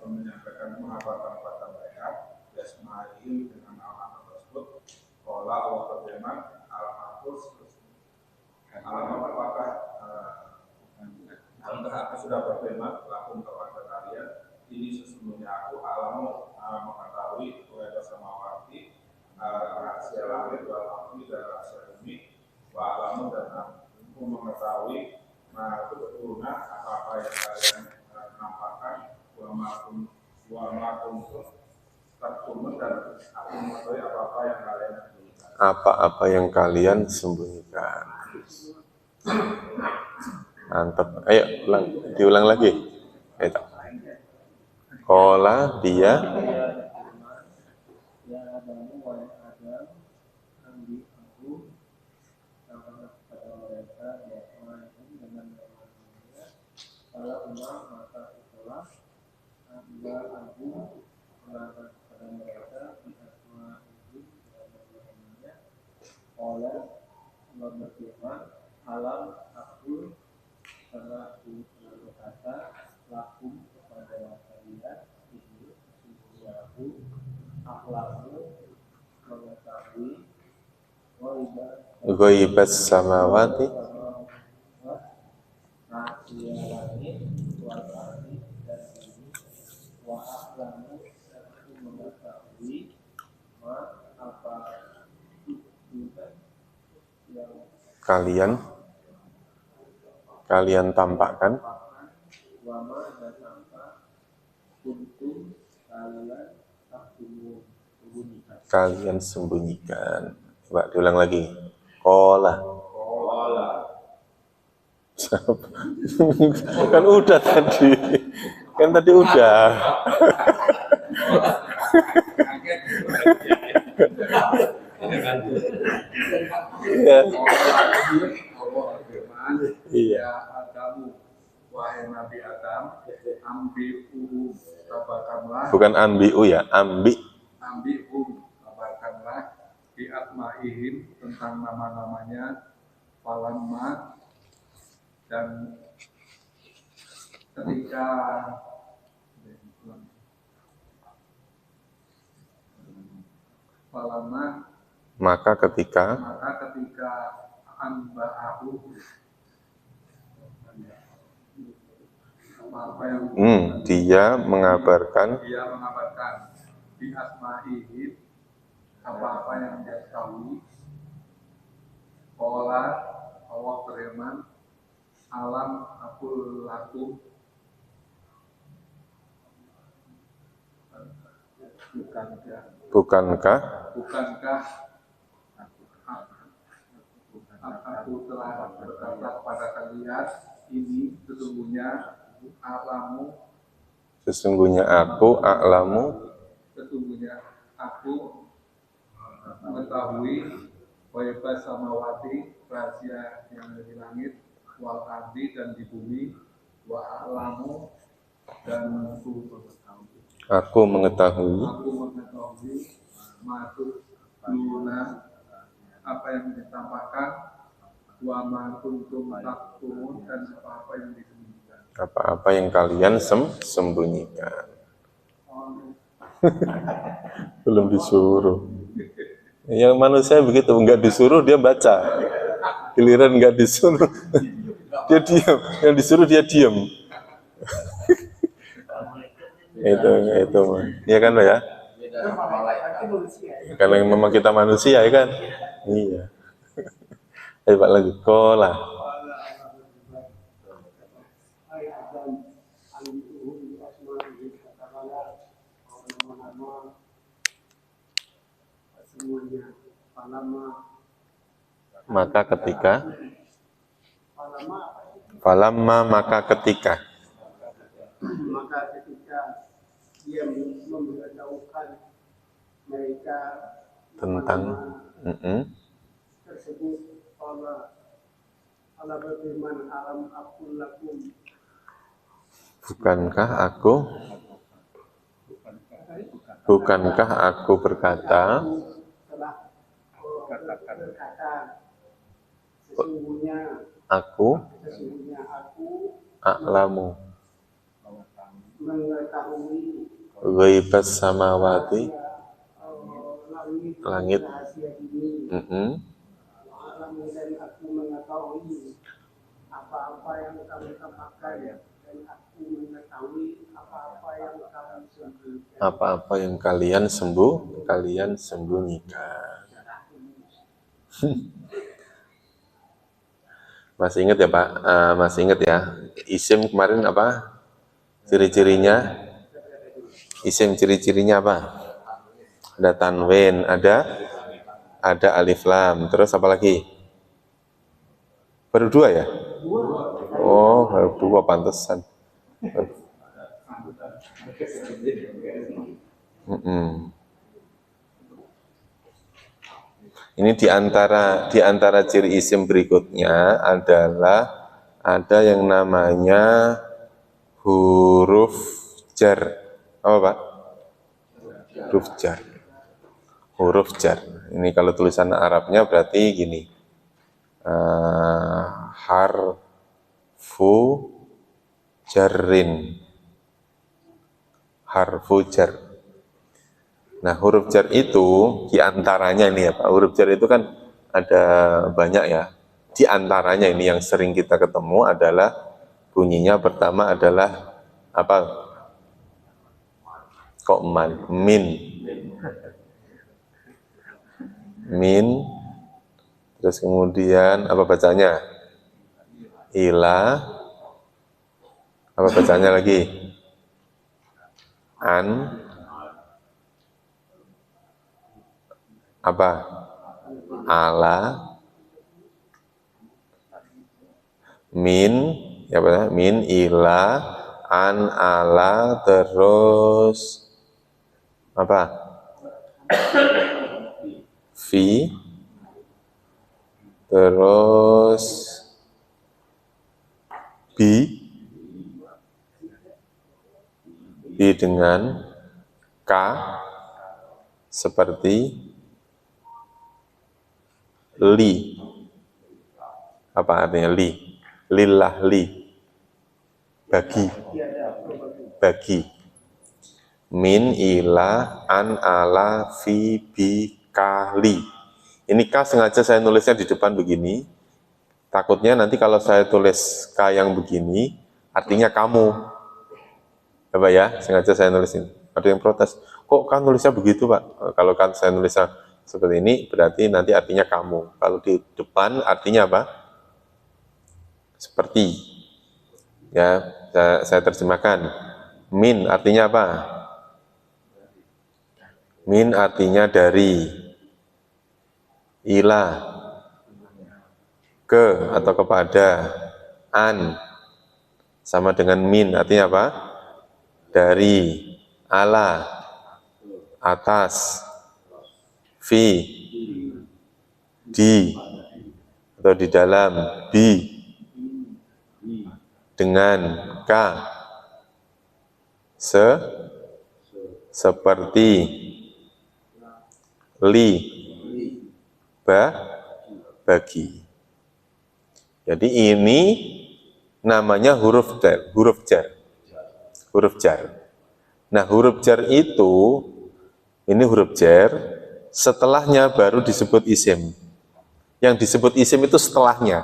menyampaikan mengabarkan kepada mereka Yasmail dengan nama tersebut. Qala Allah berfirman, Al-Mahfuz, alamat apakah aku sudah berfirman lakum kepada kalian, ini sesungguhnya aku alamu mengetahui kepada samawati, rahasia langit, wal ardi, dan rahasia bumi, wa alamu, dan aku mengetahui itu betulnya apa-apa yang kalian nampakkan, wa makum taktumun, dan aku mengetahui apa-apa yang kalian sembunyikan. Apa-apa yang kalian sembunyikan. Mantap. Ayo diulang lagi. Ayo. Qala, dia Ya Adamu, wahai Adam, ambil aku kepada mereka dengan nama-namanya. Kalau umar, maka setelah amba aku mengatakan kepada mereka di asma itu dengan nama-namanya. Oleh Allah berfirman, alam aku, karena aku berkata lakum kepada kalian, ini sesungguhnya aku akhlaku mengetahui ghaibas samawati, rahasia langit, wal ardi, dan bumi, wa akhlamu, aku mengetahui apa kalian tampakkan, wama dan apa kuntum kalian sembunyikan. Coba diulang lagi. Kola. Kan udah tadi. Kan tadi udah. Iya. Iya. Adamu, wahai Nabi Adam, ambi'u kabarkanlah. Bukan ambi'u ya, Ambi'u kabarkanlah bi asma'ihim tentang nama-namanya, falamma dan ketika maka ketika anba'ahu apa yang dia mengabarkan di asma'ihim apa-apa yang dia ketahui. Qala, Allah berfirman, alam aqul lakum, bukankah aku telah berkata kepada kalian, ini sesungguhnya aku mengetahui waibas samawati, rahasia yang ada di langit, wal ardi dan di bumi, wa a'lamu dan aku mengetahui masuk luna apa yang ditampakkan, wa ma kuntum taktumun dan apa-apa yang disembunyikan. Apa-apa yang kalian sembunyikan. Belum disuruh. Yang manusia begitu, enggak disuruh dia baca. Giliran enggak disuruh dia diam. Yang disuruh dia diam. itu. Iya kan, Pak ya? Karena memang kita manusia ya kan? Iya. Ayo Pak lagi. Kola. Maka ketika dia memberitahukan mereka tentang tersebut, Allah berfirman, alam aqul lakum, bukankah aku berkata, sesungguhnya aku a'lamu mengetahui ghaibas samawati, langit, dan aku mengetahui apa-apa yang kamu tampakkan, dan aku mengetahui apa-apa yang kamu sembunyikan. Apa-apa yang kalian sembunyikan. Masih ingat ya Pak? Masih ingat ya? Isim kemarin apa? Ciri-cirinya? Isim ciri-cirinya apa? Ada tanwin, ada alif lam. Terus apa lagi? Baru 2 ya? Oh, baru 2, pantesan. Ini di antara ciri isim berikutnya adalah ada yang namanya huruf jar. Apa Pak? Huruf jar. Ini kalau tulisan Arabnya berarti gini. Harfu jar. Nah, huruf jar itu diantaranya ini ya Pak, huruf jar itu kan ada banyak ya. Di antaranya ini yang sering kita ketemu adalah bunyinya pertama adalah apa? Kok min. Terus kemudian apa bacanya? Ila. Apa bacanya lagi? An. Apa? Ala. Min. Ya apa? Min ila. An ala terus apa? Fi. Terus bi. Bi dengan K seperti li. Apa artinya li? Lillah li. Bagi. Bagi. Min ila an ala fi bi kali. Ini K sengaja saya nulisnya di depan begini. Takutnya nanti kalau saya tulis K yang begini, artinya kamu. Coba ya, sengaja saya nulisin. Ada yang protes, kok kan nulisnya begitu Pak? Kalau kan saya nulisnya seperti ini, berarti nanti artinya kamu. Kalau di depan artinya apa? Seperti. Ya, saya terjemahkan. Min artinya apa? Min artinya dari. Ila. Ke atau kepada. An. Sama dengan min artinya apa? Dari, ala, atas, fi, di, atau di dalam, bi, dengan, k, seperti, li, bagi. Jadi ini namanya huruf jar, huruf jar. Huruf jar. Nah, huruf jar itu, ini huruf jar, setelahnya baru disebut isim. Yang disebut isim itu setelahnya,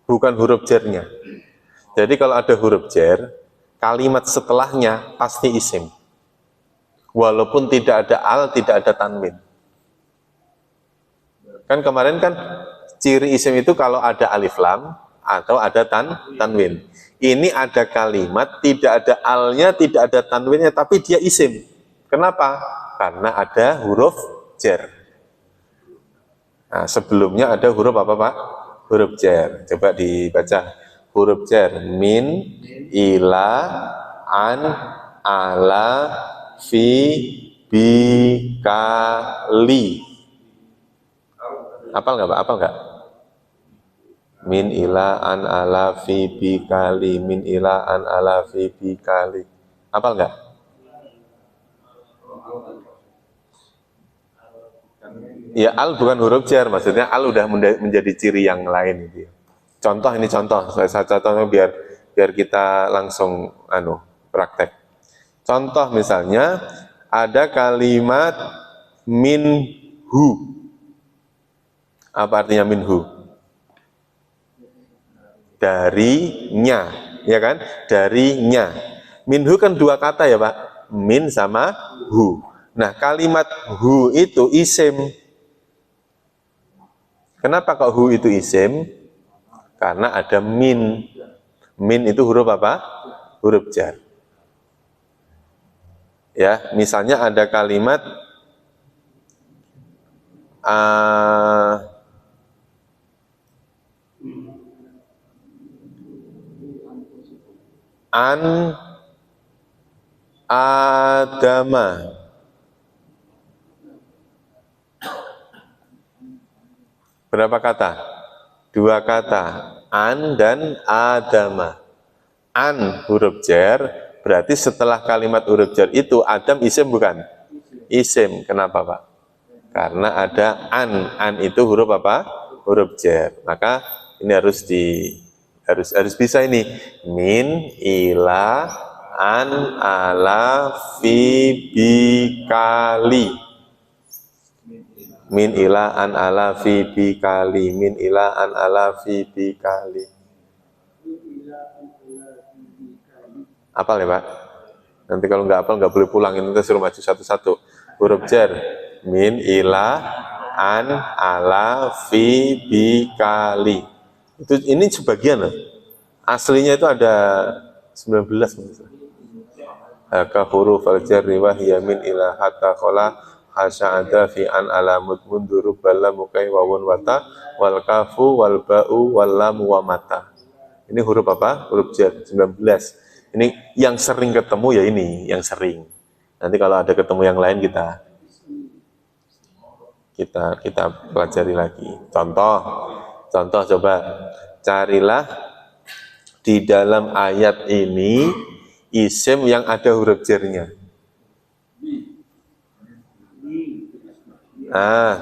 bukan huruf jarnya. Jadi kalau ada huruf jar, kalimat setelahnya pasti isim. Walaupun tidak ada al, tidak ada tanwin. Kan kemarin kan ciri isim itu kalau ada alif lam atau ada tanwin. Ini ada kalimat, tidak ada alnya, tidak ada tanwinnya, tapi dia isim. Kenapa? Karena ada huruf jar. Nah, sebelumnya ada huruf apa Pak? Huruf jar. Coba dibaca. Huruf jar. Min, ila, an, ala, fi, bi, ka, li. Apal nggak Pak? Apal nggak? Min ila an ala fi bi kali, min ila an ala fi bi kali. Apal enggak? Ya al bukan huruf jar, maksudnya al udah menjadi ciri yang lain itu. Contoh ini contoh, saya contohnya biar kita langsung praktek. Contoh misalnya ada kalimat minhu. Apa artinya minhu? Darinya, ya kan? Darinya. Minhu kan dua kata ya Pak, min sama hu. Nah kalimat hu itu isim. Kenapa kok hu itu isim? Karena ada min. Min itu huruf apa? Huruf jar. Ya, misalnya ada kalimat an adama. Berapa kata? Dua kata, an dan adama. An huruf jar, berarti setelah kalimat huruf jar itu adam isim bukan? Isim. Kenapa Pak? Karena ada an. An itu huruf apa? Huruf jar. Maka ini harus bisa ini. Min ila an ala fi bi kali. Min ila an ala fi bi kali. Min ila an ala fi bi kali. Apal ya Pak? Nanti kalau nggak apal nggak boleh pulang, ini kita suruh maju satu-satu. Huruf jar. Min ila an, ala, fi, bi, kali. Itu ini sebagian loh. Aslinya itu ada 19 haka huruf al-jarri wa hiya min ila hatta khala hasya'ada fi an alamut mundur bala mukai wawun wata wal kafu wal ba'u wal lam wa mata. Ini huruf apa? Huruf jar 19. Ini yang sering ketemu ya ini, yang sering. Nanti kalau ada ketemu yang lain kita pelajari lagi. Contoh coba carilah di dalam ayat ini isim yang ada huruf jarnya.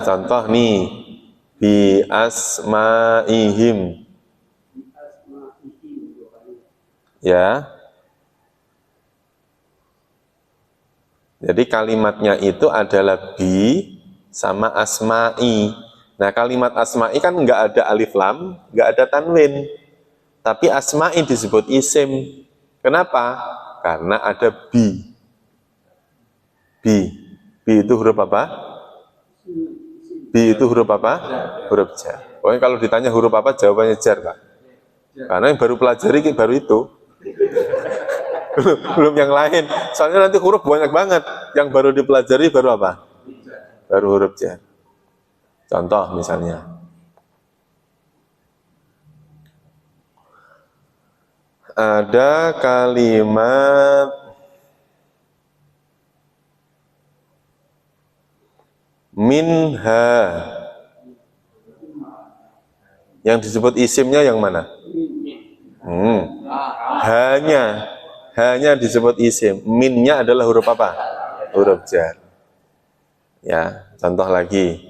Contoh nih, bi asma'ihim. Ya. Jadi kalimatnya itu adalah bi sama asma'i. Nah, kalimat asma'i kan nggak ada alif lam, nggak ada tanwin. Tapi asma'i disebut isim. Kenapa? Karena ada bi. Bi itu huruf apa? Bi itu huruf apa? Huruf jar. Pokoknya kalau ditanya huruf apa, jawabannya jar, Pak. Karena yang baru pelajari baru itu. belum yang lain. Soalnya nanti huruf banyak banget. Yang baru dipelajari baru apa? Baru huruf jar. Contoh misalnya. Ada kalimat minha. Yang disebut isimnya yang mana? Hanya disebut isim. Minnya adalah huruf apa? Huruf jar. Ya, contoh lagi.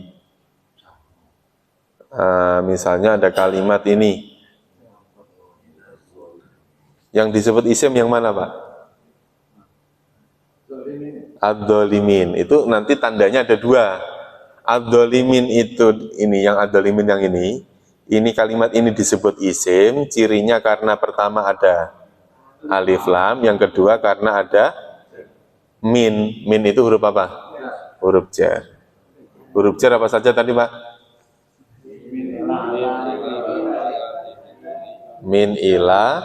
Misalnya ada kalimat ini. Yang disebut isim yang mana, Pak? Ad-dholimin. Itu nanti tandanya ada dua. Ad-dholimin itu ini, yang ad-dholimin yang ini. Ini kalimat ini disebut isim. Cirinya karena pertama ada alif lam, yang kedua karena ada min. Min itu huruf apa? Huruf jar. Huruf jar apa saja tadi, Pak? Min ila,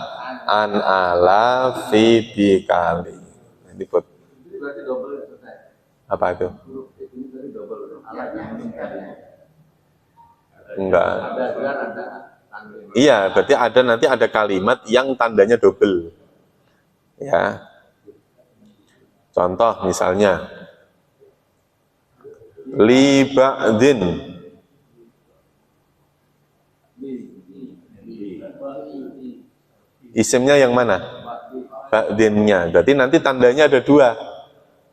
an ala, fi, bi, kali. Ini buat apa itu? Enggak. Iya, berarti ada nanti ada kalimat yang tandanya double. Ya. Contoh misalnya li ba'din. Isimnya yang mana? Ba'dinnya. Berarti nanti tandanya ada dua.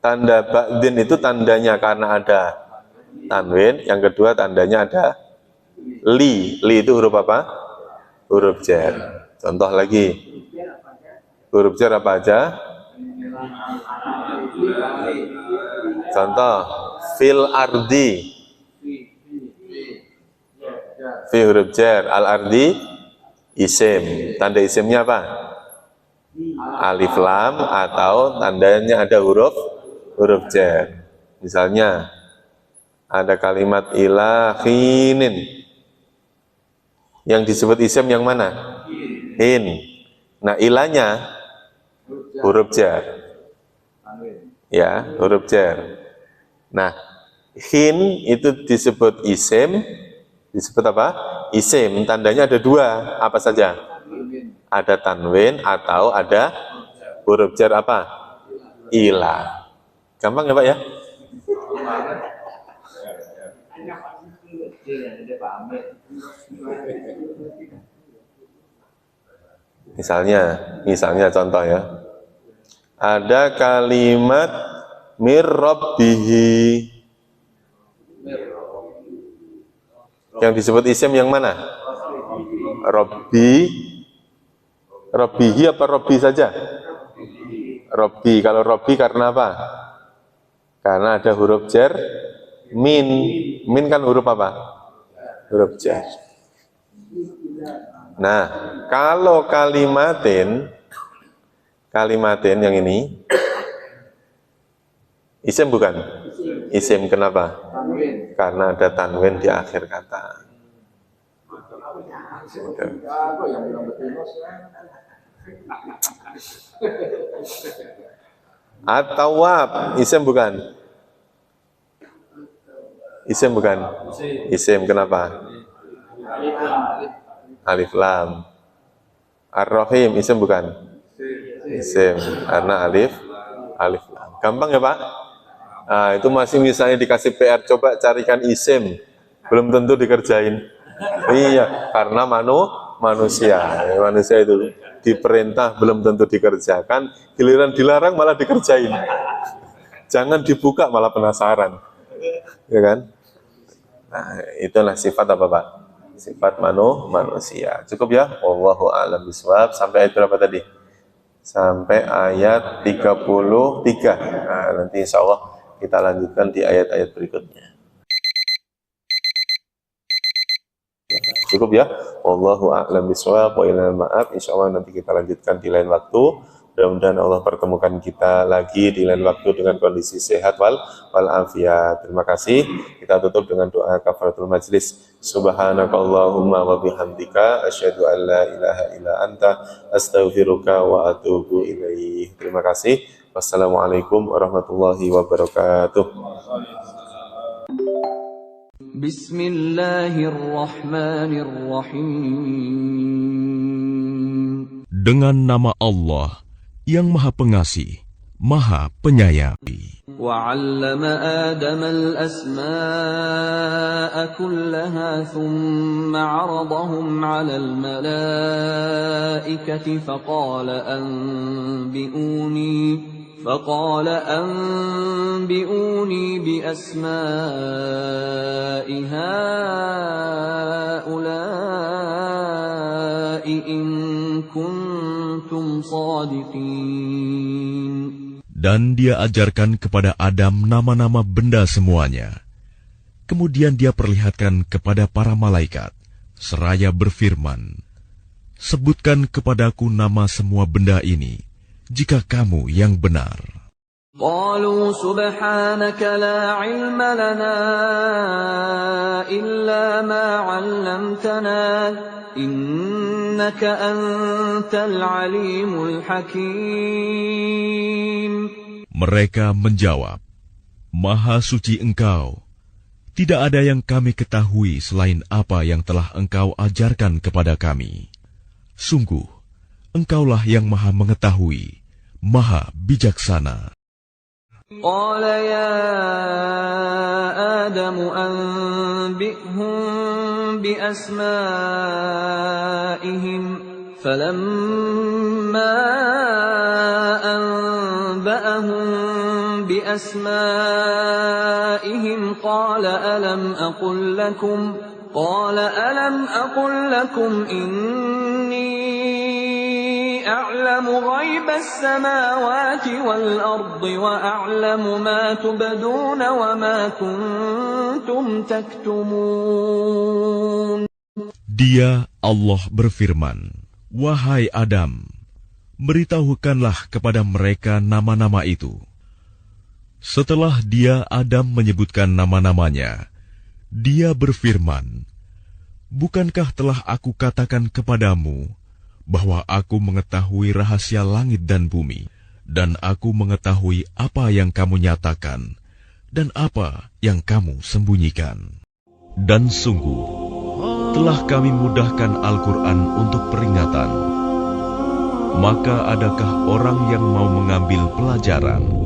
Tanda ba'din itu tandanya karena ada tanwin, yang kedua tandanya ada li. Li itu huruf apa? Huruf jar. Contoh lagi. Huruf jar apa aja? Contoh, fil ardi. Fi huruf jar, al ardi isim. Tanda isimnya apa? Alif lam atau tandanya ada huruf jar. Misalnya ada kalimat ilahinin. Yang disebut isim yang mana? Hin. Nah, ilahnya huruf jar. Ya, huruf jar. Nah, hin itu disebut isim. Disebut apa? Isim. Tandanya ada dua. Apa saja? Ada tanwin atau ada huruf jar apa? Ilah. Gampang ya, Pak ya? Misalnya contoh ya. Ada kalimat mir rabbihi. Yang disebut isim yang mana? Rabbi. Rabbihi apa Rabbi saja? Rabbi. Kalau Rabbi karena apa? Karena ada huruf jar min. Min kan huruf apa? Huruf jar. Nah, kalau kalimatin yang ini isim bukan? Isim kenapa? karena ada tanwin di akhir kata. At-Tawwab isim bukan? Isim bukan? Isim, kenapa? Alif lam. Ar-Rahim isim bukan? Isim, karena alif lam. Gampang ya Pak? Nah, itu masih misalnya dikasih PR, coba carikan isim, belum tentu dikerjain. Iya, karena manusia itu diperintah belum tentu dikerjakan, giliran dilarang malah dikerjain. Jangan dibuka malah penasaran, ya kan? Nah, itulah sifat apa Pak? Sifat manusia. Cukup ya? Wallahu a'lam bishawab. Sampai ayat berapa tadi? Sampai ayat 33. Nah, nanti insya Allah kita lanjutkan di ayat-ayat berikutnya. Cukup ya. Wallahu a'lam bishawab wa ilal ma'ab. Insya Allah nanti kita lanjutkan di lain waktu. Mudah-mudahan Allah pertemukan kita lagi di lain waktu dengan kondisi sehat wal afiat. Terima kasih. Kita tutup dengan doa kafaratul majlis. Subhanakallahumma wa bihamdika asyhadu an la ilaha illa anta astaghfiruka wa atubu ilaih. Terima kasih. Wassalamualaikum warahmatullahi wabarakatuh. Bismillahirrahmanirrahim. Dengan nama Allah yang Maha Pengasih, Maha Penyayang. وَعَلَّمَ آدَمَ الْأَسْمَاءَ كُلَّهَا ثُمَّ عَرَضَهُمْ عَلَى الْمَلَائِكَةِ فقال أنبئوني بأسماء هؤلاء إن كنتم صادقين. Dan dia ajarkan kepada Adam nama-nama benda semuanya. Kemudian dia perlihatkan kepada para malaikat, seraya berfirman, sebutkan kepadaku nama semua benda ini, jika kamu yang benar. Qalu subhanaka la ilma lana illa ma 'allamtana innaka antal alimul hakim. Mereka menjawab, Maha suci Engkau, tidak ada yang kami ketahui selain apa yang telah Engkau ajarkan kepada kami. Sungguh, Engkaulah yang Maha mengetahui, Maha bijaksana. Qala ya Adam anbi'hum bi asma'ihim falamma anba'ahum bi asma'ihim qala alam aqul lakum inni أعلم غيب السماوات والأرض وأعلم ما تبدون وما كنتم تكتمون. Dia, Allah berfirman, Wahai Adam, beritahukanlah kepada mereka nama-nama itu. Setelah dia, Adam, menyebutkan nama-namanya, dia berfirman, Bukankah telah aku katakan kepadamu bahwa aku mengetahui rahasia langit dan bumi, dan aku mengetahui apa yang kamu nyatakan, dan apa yang kamu sembunyikan. Dan sungguh, telah kami mudahkan Al-Quran untuk peringatan. Maka adakah orang yang mau mengambil pelajaran?